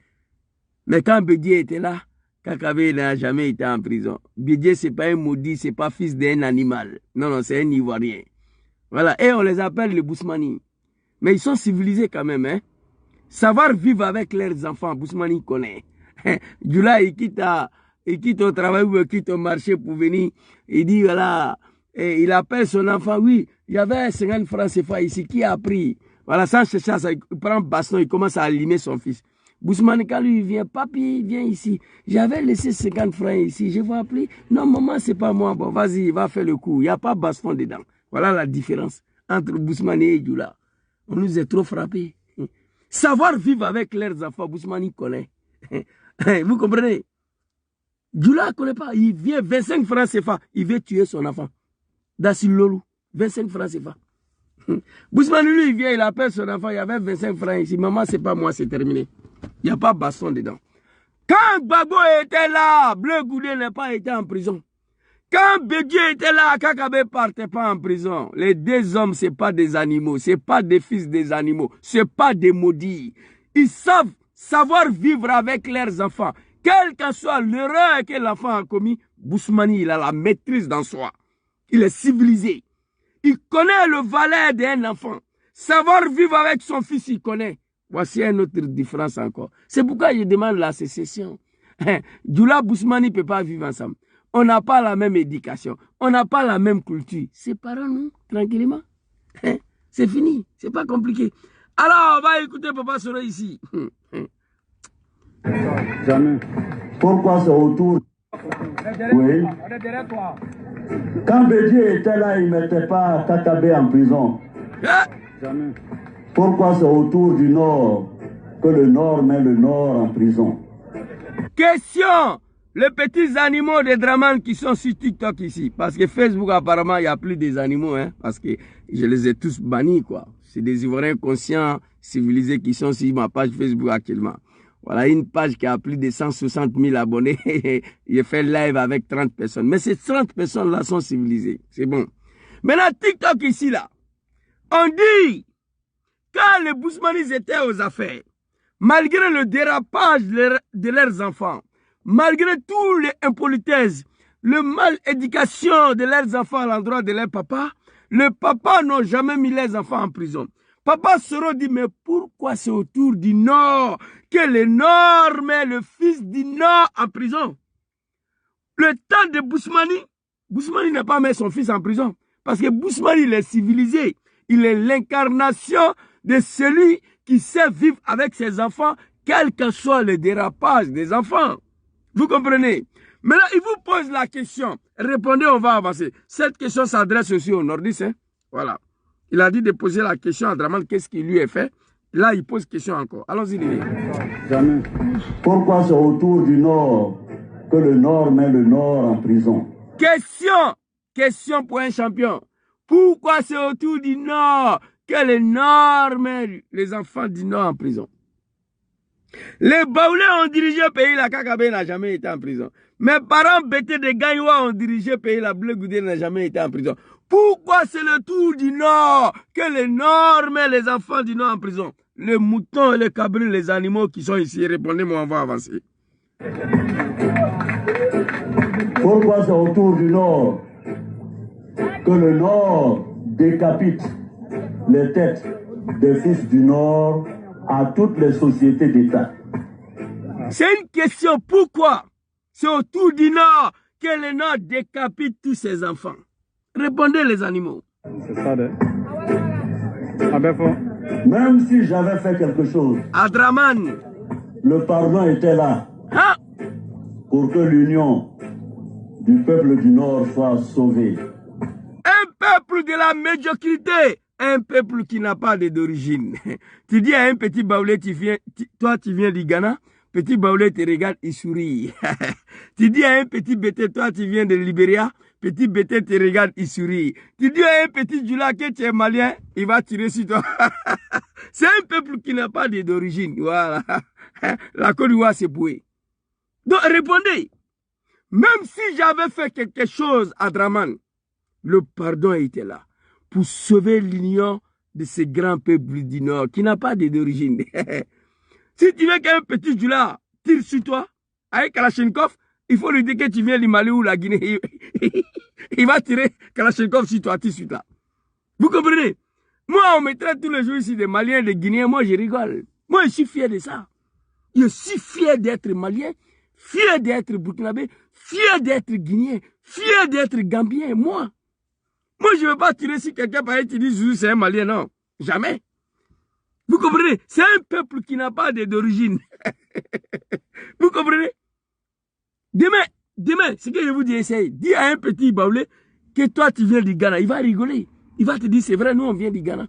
Mais quand Bédié était là, Kakabé n'a jamais été en prison. Bédié, ce n'est pas un maudit, ce n'est pas fils d'un animal. Non, non, c'est un Ivoirien. Voilà, et on les appelle les Bousmani. Mais ils sont civilisés quand même. Hein? Savoir vivre avec leurs enfants, Bousmani connaît. Djoula, il quitte au travail ou il quitte au marché pour venir. Il dit, voilà, et il appelle son enfant. Oui, il y avait 50 francs CFA ici. Qui a pris? Voilà, sans chercher ça, il prend un baston, il commence à allumer son fils. Bousmani, quand lui vient, papi, viens ici. J'avais laissé 50 francs ici, je vais appeler. Non, maman, c'est pas moi. Bon, vas-y, va faire le coup. Il n'y a pas baston dedans. Voilà la différence entre Bousmani et Djoula. On nous est trop frappés. Savoir vivre avec leurs enfants, Bousmani connaît. Vous comprenez? Djoula ne connaît pas. Il vient 25 francs CFA. Il veut tuer son enfant. Dassi Lolo. 25 francs CFA. Bousmani, lui, il vient, il appelle son enfant. Il y avait 25 francs ici. Maman, c'est pas moi, c'est terminé. Il n'y a pas baston dedans. Quand Gbagbo était là, Bleu Goudé n'a pas été en prison. Quand Bédié était là, Kakabe ne partait pas en prison. Les deux hommes, ce n'est pas des animaux, ce n'est pas des fils des animaux, ce n'est pas des maudits. Ils savent savoir vivre avec leurs enfants. Quelle que soit l'erreur que l'enfant a commis, Bousmani, il a la maîtrise dans soi. Il est civilisé. Il connaît le valeur d'un enfant. Savoir vivre avec son fils, il connaît. Voici une autre différence encore. C'est pourquoi je demande la sécession. Djoula Bousmani ne peut pas vivre ensemble. On n'a pas la même éducation. On n'a pas la même culture. Séparons-nous tranquillement. C'est fini. C'est pas compliqué. Alors, on va écouter Papa Soro ici. Jamais. Pourquoi c'est autour? Oui. Quand Bédié était là, il ne mettait pas Kakabe en prison. Jamais. Pourquoi c'est autour du Nord que le Nord met le Nord en prison? Question. Les petits animaux de Draman qui sont sur TikTok ici. Parce que Facebook, apparemment, il n'y a plus des animaux. Hein, parce que je les ai tous bannis, quoi. C'est des Ivoiriens conscients, civilisés qui sont sur ma page Facebook actuellement. Voilà une page qui a plus de 160 000 abonnés. Il fait live avec 30 personnes. Mais ces 30 personnes-là sont civilisées. C'est bon. Maintenant, TikTok ici, là. On dit, quand les Bousmanis étaient aux affaires, malgré le dérapage de leurs enfants, malgré tous les impolitesses, le mal éducation de leurs enfants à l'endroit de leur papa, les papas n'ont jamais mis les enfants en prison. Papa Soro dit, mais pourquoi c'est autour du Nord que le Nord met le fils du Nord en prison? Le temps de Bousmani, Bousmani n'a pas mis son fils en prison. Parce que Bousmani, il est civilisé. Il est l'incarnation de celui qui sait vivre avec ses enfants, quel que soit le dérapage des enfants. Vous comprenez? Maintenant, il vous pose la question. Répondez, on va avancer. Cette question s'adresse aussi aux nordistes. Hein? Voilà. Il a dit de poser la question à Draman, qu'est-ce qui lui est fait? Là, il pose question encore. Allons-y, Lili. Jamais. Pourquoi c'est autour du Nord que le Nord met le Nord en prison? Question. Question pour un champion. Pourquoi c'est autour du Nord que le Nord met les enfants du Nord en prison? Les Baoulés ont dirigé le pays, la Kakabe n'a jamais été en prison. Mes parents bêtés de Gagnoua ont dirigé le pays, la Bleu Goudé n'a jamais été en prison. Pourquoi c'est le tour du Nord que le Nord met les enfants du Nord en prison? Les moutons et les cabris, les animaux qui sont ici, répondez-moi, on va avancer. Pourquoi c'est autour du Nord que le Nord décapite les têtes des fils du Nord à toutes les sociétés d'État? C'est une question. Pourquoi c'est autour du Nord que le Nord décapite tous ses enfants? Répondez les animaux. C'est ça, même si j'avais fait quelque chose, Adraman, le pardon était là. Hein? Pour que l'union du peuple du Nord soit sauvée. Un peuple de la médiocrité, un peuple qui n'a pas d'origine. Tu dis à un petit Baoulé, toi tu viens du Ghana, petit Baoulé te regarde, il sourit. Tu dis à un petit Bété, toi tu viens de Libéria, petit Bété te regarde, il sourit. Tu dis à un petit Djoula que tu es malien, il va tirer sur toi. C'est un peuple qui n'a pas d'origine. Voilà. La Côte d'Ivoire s'est bouée. Donc répondez. Même si j'avais fait quelque chose à Draman, le pardon était là pour sauver l'union de ce grand peuple du Nord qui n'a pas d'origine. Si tu veux qu'un petit Djoula tire sur toi avec Kalachnikov, il faut lui dire que tu viens du Mali ou la Guinée. Il va tirer Kalachnikov sur toi, tout de suite là. Vous comprenez? Moi, on me traite tous les jours ici des Maliens, des Guinéens. Moi, je rigole. Moi, je suis fier de ça. Je suis fier d'être Malien, fier d'être Burkinabé, fier d'être Guinéen, fier d'être Gambien. Moi, je ne veux pas tirer sur quelqu'un par exemple, tu dis c'est un Malien, non. Jamais. Vous comprenez? C'est un peuple qui n'a pas d'origine. Vous comprenez? Demain, ce que je vous dis, essaye. Dis à un petit Baoulé que toi, tu viens du Ghana. Il va rigoler. Il va te dire, c'est vrai, nous, on vient du Ghana.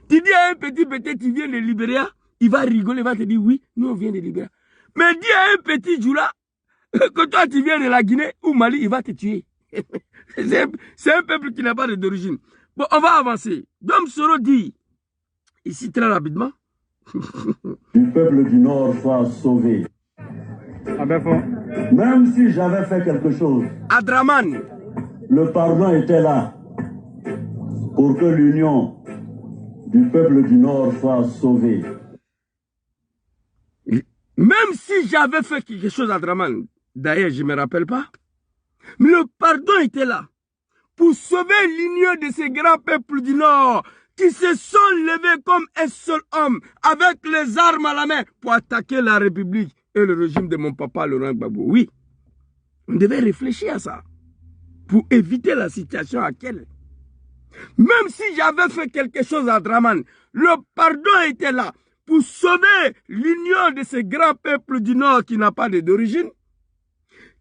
Tu dis à un petit Bété, tu viens de Libéria. Il va rigoler, il va te dire, oui, nous, on vient de Libéria. Mais dis à un petit Djoula que toi, tu viens de la Guinée ou Mali, il va te tuer. C'est un peuple qui n'a pas d'origine. Bon, on va avancer. Dom Soro dit, ici très rapidement, du peuple du Nord soit sauvé. Même si j'avais fait quelque chose, Adraman, le pardon était là pour que l'union du peuple du Nord soit sauvée. Même si j'avais fait quelque chose à Draman, d'ailleurs je ne me rappelle pas, mais le pardon était là pour sauver l'union de ces grands peuples du Nord qui se sont levés comme un seul homme avec les armes à la main pour attaquer la République et le régime de mon papa Laurent Gbagbo. Oui, on devait réfléchir à ça pour éviter la situation à laquelle. Même si j'avais fait quelque chose à Draman, le pardon était là pour sauver l'union de ces grands peuples du Nord qui n'a pas d'origine,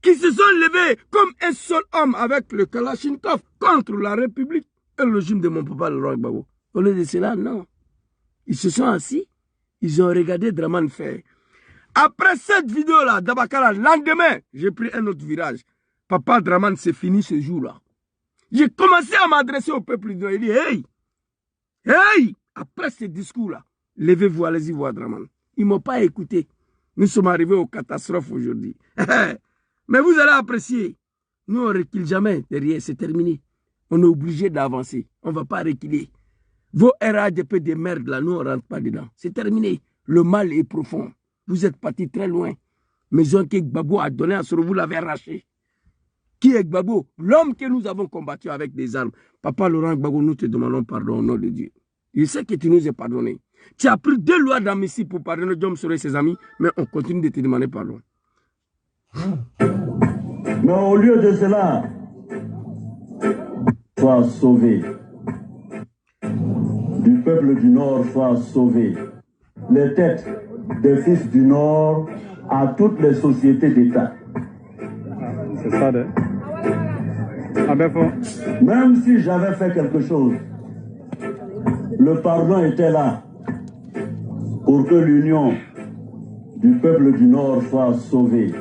qui se sont levés comme un seul homme avec le Kalachnikov contre la République et le régime de mon papa Laurent Gbagbo. Au lieu de cela, non. Ils se sont assis, ils ont regardé Draman faire. Après cette vidéo-là, Dabakara, le lendemain, j'ai pris un autre virage. Papa Draman, c'est fini ce jour-là. J'ai commencé à m'adresser au peuple du Nord. Il dit, hey, hey, après ce discours-là, levez-vous, allez-y voir Draman. Ils ne m'ont pas écouté. Nous sommes arrivés aux catastrophes aujourd'hui. Mais vous allez apprécier. Nous, on ne recule jamais derrière, c'est terminé. On est obligé d'avancer. On ne va pas reculer. Vos RADP de merde, là, nous, on ne rentre pas dedans. C'est terminé. Le mal est profond. Vous êtes parti très loin. Maison que Gbagbo a donné à Soro, vous l'avez arraché. Qui est Gbagbo? L'homme que nous avons combattu avec des armes. Papa Laurent Gbagbo, nous te demandons pardon au nom de Dieu. Je sais que tu nous as pardonné. Tu as pris 2 lois d'amnistie pour pardonner Diom Soro et ses amis, mais on continue de te demander pardon. Mais au lieu de cela, sois sauvé. Du peuple du Nord sois sauvé. Les têtes des fils du Nord à toutes les sociétés d'État. C'est ça, de... Même si j'avais fait quelque chose, le pardon était là pour que l'union du peuple du Nord soit sauvée.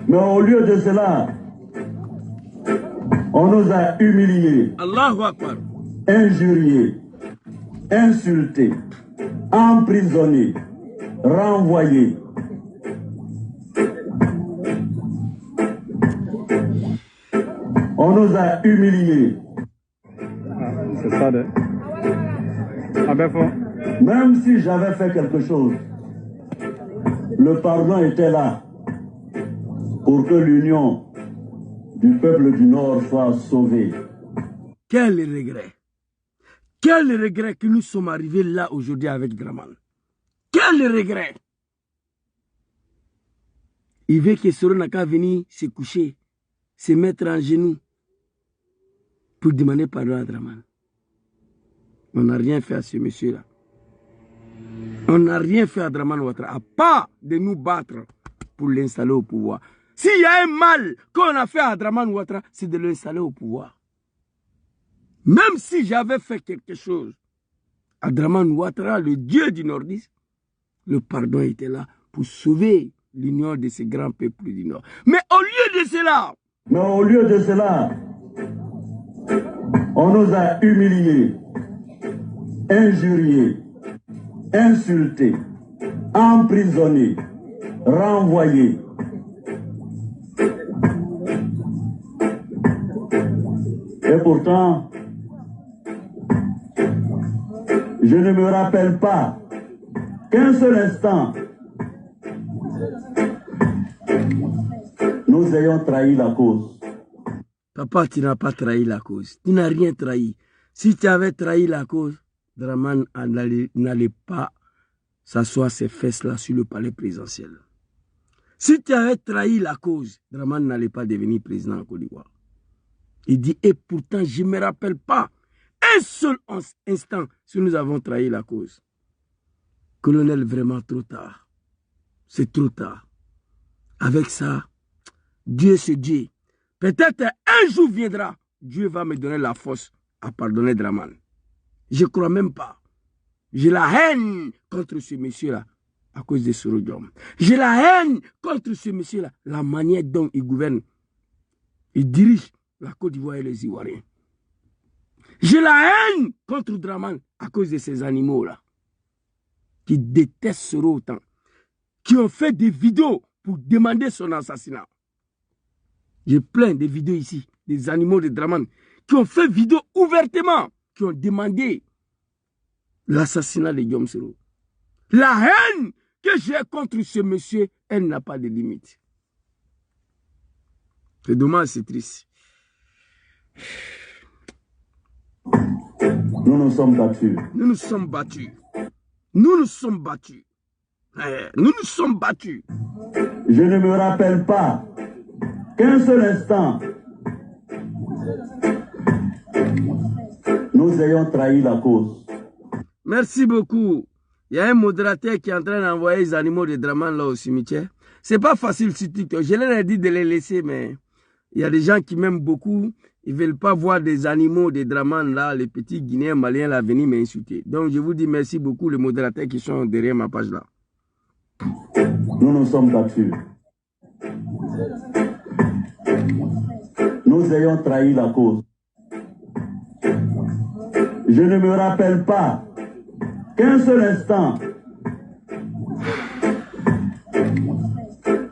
Mais au lieu de cela, on nous a humiliés, Allahu Akbar, injuriés, insultés, emprisonnés, renvoyés. On nous a humiliés. C'est ça, de... Même si j'avais fait quelque chose, le pardon était là pour que l'union du peuple du Nord soit sauvée. Quel regret! Quel regret que nous sommes arrivés là aujourd'hui avec Draman. Quel regret! Il veut que Soro n'a qu'à venir se coucher, se mettre en genoux pour demander pardon à Draman. On n'a rien fait à ce monsieur-là. On n'a rien fait à Draman Ouattara, à part de nous battre pour l'installer au pouvoir. S'il y a un mal qu'on a fait à Draman Ouattara, c'est de l'installer au pouvoir. Même si j'avais fait quelque chose à Draman Ouattara, le dieu du nordiste, le pardon était là pour sauver l'union de ces grands peuples du Nord. Mais au lieu de cela, on nous a humiliés, injuriés, insultés, emprisonnés, renvoyés. Et pourtant, je ne me rappelle pas qu'un seul instant, nous ayons trahi la cause. Papa, tu n'as pas trahi la cause. Tu n'as rien trahi. Si tu avais trahi la cause, Draman n'allait pas s'asseoir ses fesses là sur le palais présidentiel. Si tu avais trahi la cause, Draman n'allait pas devenir président en Côte d'Ivoire. Il dit, et pourtant, je ne me rappelle pas un seul instant si nous avons trahi la cause. Colonel, vraiment trop tard. C'est trop tard. Avec ça, Dieu se dit, peut-être un jour viendra, Dieu va me donner la force à pardonner Draman. Je ne crois même pas. J'ai la haine contre ce monsieur-là à cause de Soro Diom. J'ai la haine contre ce monsieur-là, la manière dont il gouverne. Il dirige la Côte d'Ivoire et les Ivoiriens. J'ai la haine contre Draman à cause de ces animaux-là qui détestent Soro autant, qui ont fait des vidéos pour demander son assassinat. J'ai plein de vidéos ici, des animaux de Dramane, qui ont fait vidéo ouvertement, qui ont demandé l'assassinat de Guillaume Soro. La haine que j'ai contre ce monsieur, elle n'a pas de limite. C'est dommage, c'est triste. Nous nous sommes battus. Nous nous sommes battus. Nous nous sommes battus. Nous nous sommes battus. Je ne me rappelle pas qu'un seul instant, nous ayons trahi la cause. Merci beaucoup. Il y a un modérateur qui est en train d'envoyer les animaux de Dramane là au cimetière. C'est pas facile sur TikTok. Je leur ai dit de les laisser, mais il y a des gens qui m'aiment beaucoup. Ils ne veulent pas voir des animaux de Dramane là, les petits Guinéens, Maliens là, venir m'insulter. Donc je vous dis merci beaucoup les modérateurs qui sont derrière ma page là. Nous nous sommes battus. Nous ayons trahi la cause. Je ne me rappelle pas qu'un seul instant,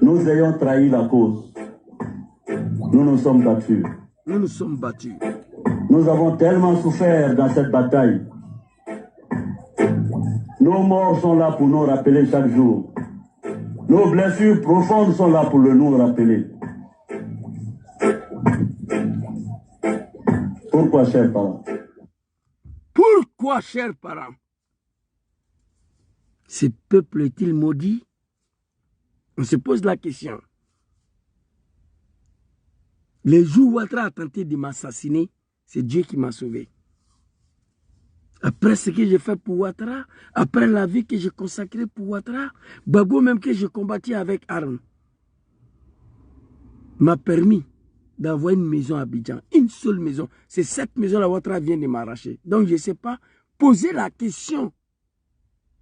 nous ayons trahi la cause. Nous nous sommes battus. Nous nous sommes battus. Nous avons tellement souffert dans cette bataille. Nos morts sont là pour nous rappeler chaque jour. Nos blessures profondes sont là pour nous rappeler. Pourquoi, chers parents? Pourquoi, chers parents? Ce peuple est-il maudit? On se pose la question. Les jours où Ouattara a tenté de m'assassiner, c'est Dieu qui m'a sauvé. Après ce que j'ai fait pour Ouattara, après la vie que j'ai consacrée pour Ouattara, Gbagbo même que j'ai combattu avec armes, m'a permis d'avoir une maison à Abidjan, une seule maison. C'est cette maison-là Ouattara vient de m'arracher. Donc je ne sais pas poser la question,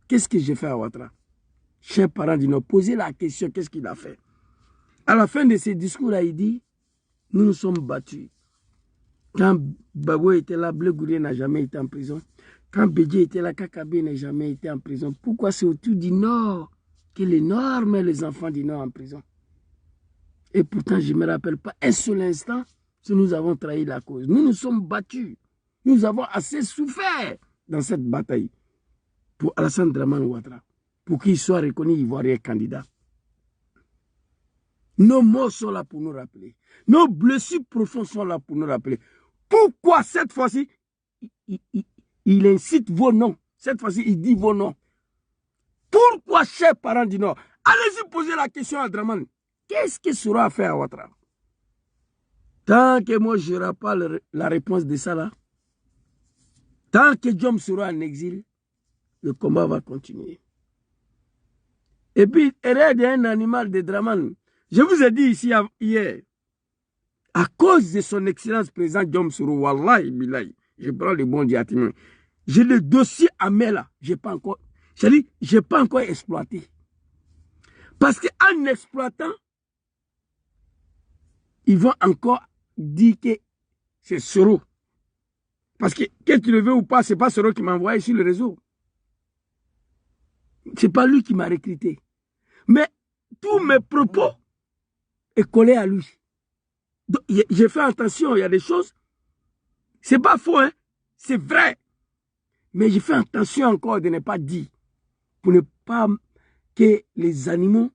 qu'est-ce que j'ai fait à Ouattara? Chers parents du Nord, posez la question, qu'est-ce qu'il a fait? À la fin de ce discours-là, il dit, nous nous sommes battus. Quand Gbagbo était là, Blé Gouré n'a jamais été en prison. Quand Bédié était là, Kakabe n'a jamais été en prison. Pourquoi c'est autour du Nord que les Nord met les enfants du Nord en prison? Et pourtant, je ne me rappelle pas un seul instant que nous avons trahi la cause. Nous nous sommes battus. Nous avons assez souffert dans cette bataille pour Alassane Dramane Ouattara, pour qu'il soit reconnu ivoirien candidat. Nos morts sont là pour nous rappeler. Nos blessures profondes sont là pour nous rappeler. Pourquoi cette fois-ci, il incite vos noms. Cette fois-ci, il dit vos noms. Pourquoi, chers parents du Nord, allez-y poser la question à Dramane. Qu'est-ce qu'il sera à faire à Ouattara? Tant que moi, je n'aurai pas la réponse de ça là, tant que Diom sera en exil, le combat va continuer. Et puis, Héred est un animal de Dramane. Je vous ai dit ici hier, à cause de son excellence président Guillaume Soro, wallahi billahi, je prends le bon diatimon. J'ai le dossier à main là, j'ai pas encore exploité. Parce qu'en exploitant, ils vont encore dire que c'est Soro. Parce que tu le veux ou pas, c'est pas Soro qui m'a envoyé sur le réseau. C'est pas lui qui m'a recruté. Mais tous mes propos est collé à lui. J'ai fait attention, il y a des choses, c'est pas faux, hein? C'est vrai. Mais j'ai fait attention encore de ne pas dire, pour ne pas que les animaux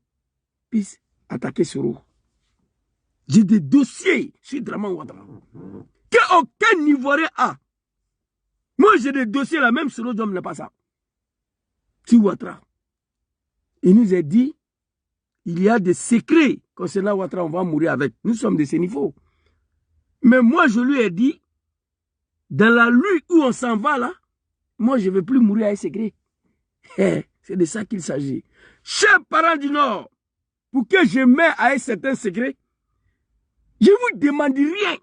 puissent attaquer Soro. J'ai des dossiers sur Dramane Ouattara qu'aucun Ivoirien a. Moi j'ai des dossiers là, même Soro Diom n'a pas ça. Sur Ouattara. Il nous a dit, il y a des secrets concernant Ouattara, on va mourir avec. Nous sommes de ce niveau. Mais moi, je lui ai dit, dans la lutte où on s'en va là, moi, je ne vais plus mourir avec secret. C'est de ça qu'il s'agit. Chers parents du Nord, pour que je meure avec certains secrets, je ne vous demande rien.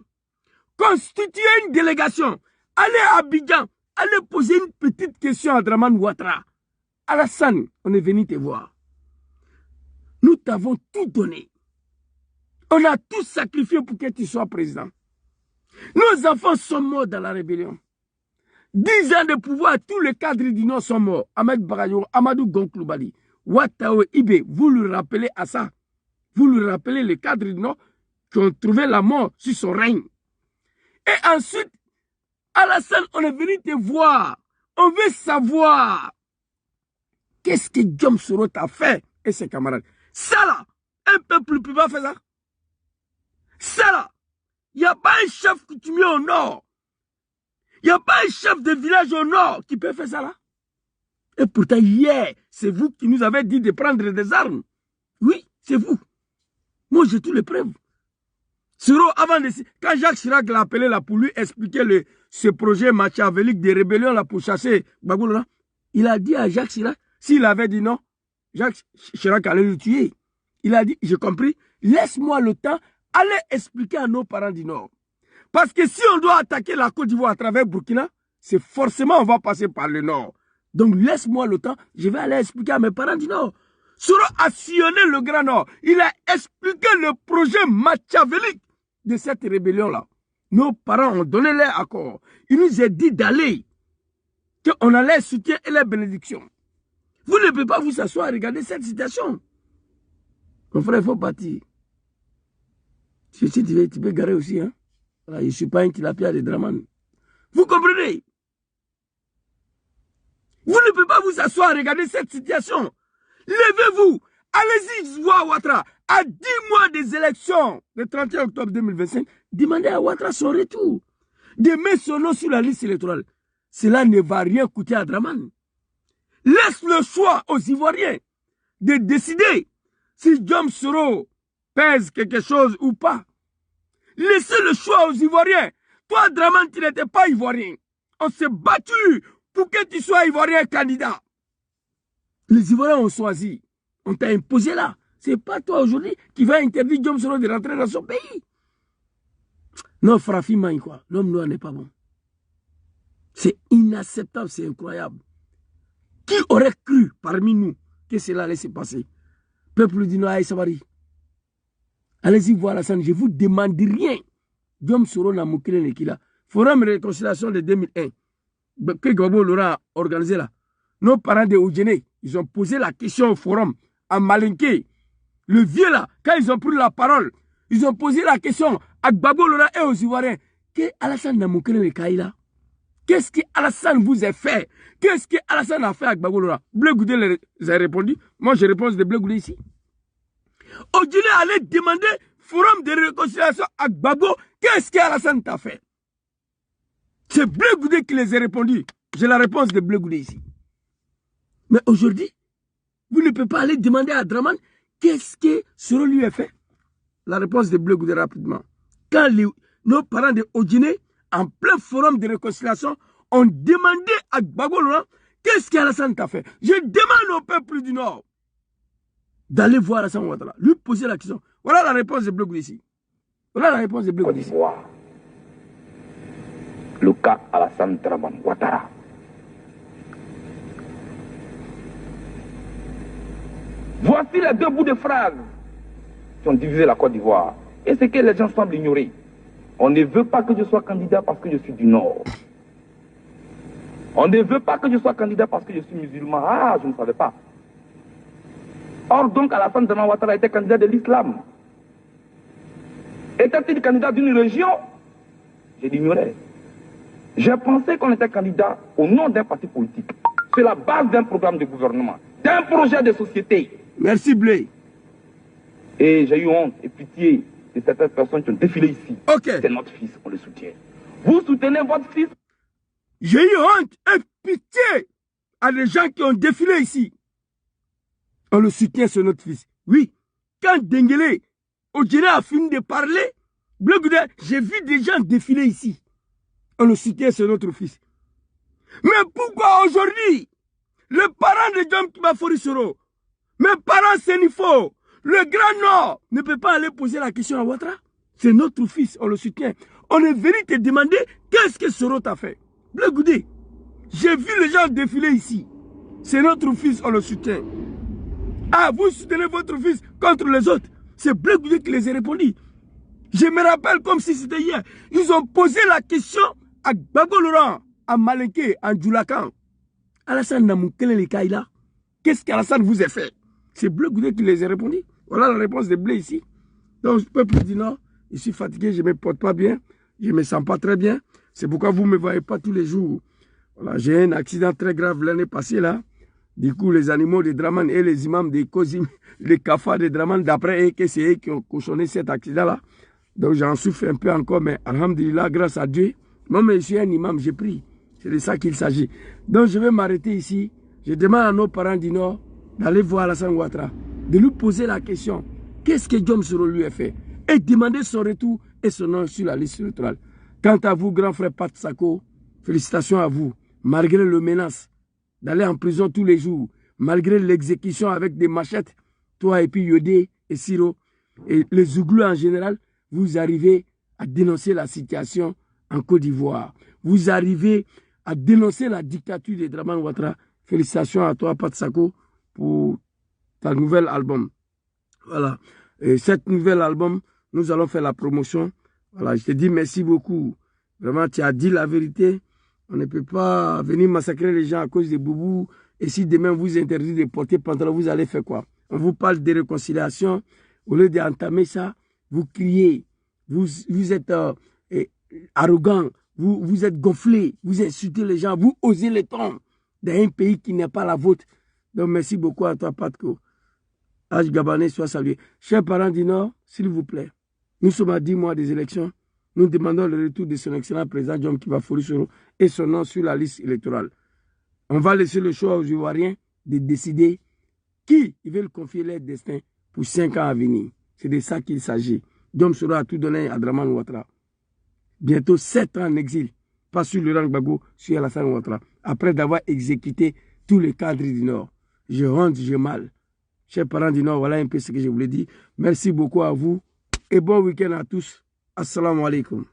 Constituez une délégation. Allez à Abidjan. Allez poser une petite question à Dramane Ouattara. Alassane, on est venu te voir. Nous t'avons tout donné. On a tout sacrifié pour que tu sois président. Nos enfants sont morts dans la rébellion. 10 ans de pouvoir, tous les cadres du Nord sont morts. Ahmed Bagayogo, Amadou Gonkloubali, Ouattao, Ibé, vous le rappelez à ça. Vous lui rappelez les cadres du Nord qui ont trouvé la mort sur son règne. Et ensuite, Alassane, on est venu te voir. On veut savoir qu'est-ce que Diom Soro t'a fait et ses camarades. Ça là, un peuple ne peut pas faire ça. Ça là, il n'y a pas un chef coutumier au Nord. Il n'y a pas un chef de village au Nord qui peut faire ça là. Et pourtant, hier, c'est vous qui nous avez dit de prendre des armes. Oui, c'est vous. Moi, j'ai toutes les preuves. Soro, avant de... Quand Jacques Chirac l'a appelé là pour lui expliquer ce projet machiavélique de rébellion là pour chasser Gbagbo là, il a dit à Jacques Chirac, s'il avait dit non, Jacques Chirac allait le tuer. Il a dit, j'ai compris, laisse-moi le temps, allez expliquer à nos parents du Nord. Parce que si on doit attaquer la Côte d'Ivoire à travers Burkina, c'est forcément on va passer par le Nord. Donc laisse-moi le temps, je vais aller expliquer à mes parents du Nord. Soro a sillonné le Grand Nord. Il a expliqué le projet machiavélique de cette rébellion-là. Nos parents ont donné leur accord. Il nous a dit d'aller, qu'on allait soutenir et les bénédictions. Vous ne pouvez pas vous asseoir et regarder cette situation. Mon frère, il faut partir. Si tu peux garer aussi. Hein? Voilà, je ne suis pas un tilapia de Draman. Vous comprenez? Vous ne pouvez pas vous asseoir et regarder cette situation. Levez-vous. Allez-y voir Ouattara. À 10 mois des élections, le 31 octobre 2025, demandez à Ouattara son retour. De mettre son nom sur la liste électorale. Cela ne va rien coûter à Draman. Laisse le choix aux Ivoiriens de décider si Diom Soro pèse quelque chose ou pas. Laissez le choix aux Ivoiriens. Toi, Draman, tu n'étais pas Ivoirien. On s'est battu pour que tu sois Ivoirien candidat. Les Ivoiriens ont choisi. On t'a imposé là. Ce n'est pas toi aujourd'hui qui va interdire Diom Soro de rentrer dans son pays. Non, Frafima, quoi. L'homme noir n'est pas bon. C'est inacceptable, c'est incroyable. Qui aurait cru parmi nous que cela allait se passer? Peuple du Noaï Sabari. Allez-y voir la scène, je ne vous demande rien. Diom Soro n'a moukile nekila. Forum de réconciliation de 2001. Que Gbagbo l'aura organisé là. Nos parents de Oudjene, ils ont posé la question au forum à Malinké. Le vieux là, quand ils ont pris la parole, ils ont posé la question à Gbagbo l'aura et aux Ivoiriens. Que Alassane n'a moukile nekila? Qu'est-ce que Alassane vous a fait? Qu'est-ce que Alassane a fait à Gbagbo l'aura? Bleu Goudé les a répondu. Moi, je réponds de Bleu Goudé ici. Oudjene allait demander forum de réconciliation à Gbagbo. Qu'est-ce que Alassane t'a fait? C'est Bleu Goudé qui les a répondu. J'ai la réponse de Bleu Goudé ici. Mais aujourd'hui, vous ne pouvez pas aller demander à Draman qu'est-ce que Soro lui a fait. La réponse de Bleu Goudé rapidement. Quand nos parents de Oudjene, en plein forum de réconciliation, ont demandé à Gbagbo l'aura qu'est-ce qu'Alassane t'a fait. Je demande au peuple du Nord d'aller voir Alassane Ouattara, lui poser la question. Voilà la réponse de Bleu Goudé ici. Voilà la réponse de Bleu Goudé ici. Le cas Alassane Draman Ouattara. Voici les deux bouts de phrases qui ont divisé la Côte d'Ivoire. Et c'est que les gens semblent ignorer. On ne veut pas que je sois candidat parce que je suis du Nord. On ne veut pas que je sois candidat parce que je suis musulman. Ah, je ne savais pas. Or donc, Alassane Draman Ouattara était candidat de l'islam. Était-il candidat d'une région? Je l'ignorais. J'ai pensé qu'on était candidat au nom d'un parti politique, sur la base d'un programme de gouvernement, d'un projet de société. Merci Blé. Et j'ai eu honte et pitié de certaines personnes qui ont défilé ici. Okay. C'est notre fils, on le soutient. Vous soutenez votre fils? J'ai eu honte et pitié à des gens qui ont défilé ici. On le soutient, c'est notre fils. Oui, quand Dengele, Oudjene a fini de parler, Bleu Goudé, j'ai vu des gens défiler ici. On le soutient, c'est notre fils. Mais pourquoi aujourd'hui, le parent de Diom Kibafori Soro, mes parents Sénifo, le Grand Nord, ne peut pas aller poser la question à Ouattara? C'est notre fils, on le soutient. On est venu te demander qu'est-ce que Soro t'a fait. Bleu Goudé, j'ai vu les gens défiler ici. C'est notre fils, on le soutient. Ah, vous soutenez votre fils contre les autres. C'est Bleu Goudé qui les a répondu. Je me rappelle comme si c'était hier. Ils ont posé la question à Gbagbo l'aura, à Malinké, à Djoulakan. Alassane Namoukele le Kaila. Qu'est-ce qu'Alassane vous a fait? C'est Bleu Goudé qui les a répondu. Voilà la réponse des Blés ici. Donc, le peuple du Nord, je suis fatigué, je ne me porte pas bien, je ne me sens pas très bien. C'est pourquoi vous ne me voyez pas tous les jours. Voilà, j'ai un accident très grave l'année passée là. Du coup, les animaux de Draman et les imams des Kozim, les kafa de Draman, d'après eux, c'est eux qui ont cautionné cet accident-là. Donc, j'en souffre un peu encore, mais alhamdulillah, grâce à Dieu, moi, je suis un imam, j'ai pris. C'est de ça qu'il s'agit. Donc, je vais m'arrêter ici. Je demande à nos parents du Nord d'aller voir Alassane Ouattara, de lui poser la question, qu'est-ce que Diom Soro lui a fait? Et demander son retour et son nom sur la liste électorale. Quant à vous, grand frère Pat Sako, félicitations à vous. Malgré le menace d'aller en prison tous les jours, malgré l'exécution avec des machettes, toi et puis Yodé et Siro, et les Zouglous en général, vous arrivez à dénoncer la situation en Côte d'Ivoire. Vous arrivez à dénoncer la dictature de Dramane Ouattara. Félicitations à toi, Pat Sako, pour ta nouvel album. Voilà. Et cet nouvel album, nous allons faire la promotion. Voilà, je te dis merci beaucoup. Vraiment, tu as dit la vérité. On ne peut pas venir massacrer les gens à cause des boubous. Et si demain vous interdit de porter pantalon, vous allez faire quoi? On vous parle de réconciliation. Au lieu d'entamer ça, vous criez. Vous êtes arrogant. Vous êtes gonflé. Vous insultez les gens. Vous osez les tons dans un pays qui n'est pas la vôtre. Donc merci beaucoup à toi, Patko. H. Gabané, soit salué. Chers parents du Nord, s'il vous plaît, nous sommes à 10 mois des élections. Nous demandons le retour de son excellent président Diom Kiba-Fory Soro et son nom sur la liste électorale. On va laisser le choix aux Ivoiriens de décider qui ils veulent confier leur destin pour 5 ans à venir. C'est de ça qu'il s'agit. Diom Soro a tout donné à Dramane Ouattara. Bientôt 7 ans en exil, pas sur le rang Gbagbo, sur Alassane Ouattara, après d'avoir exécuté tous les cadres du Nord. Je rentre, j'ai mal. Chers parents du Nord, voilà un peu ce que je voulais dire. Merci beaucoup à vous et bon week-end à tous. Assalamu alaikum.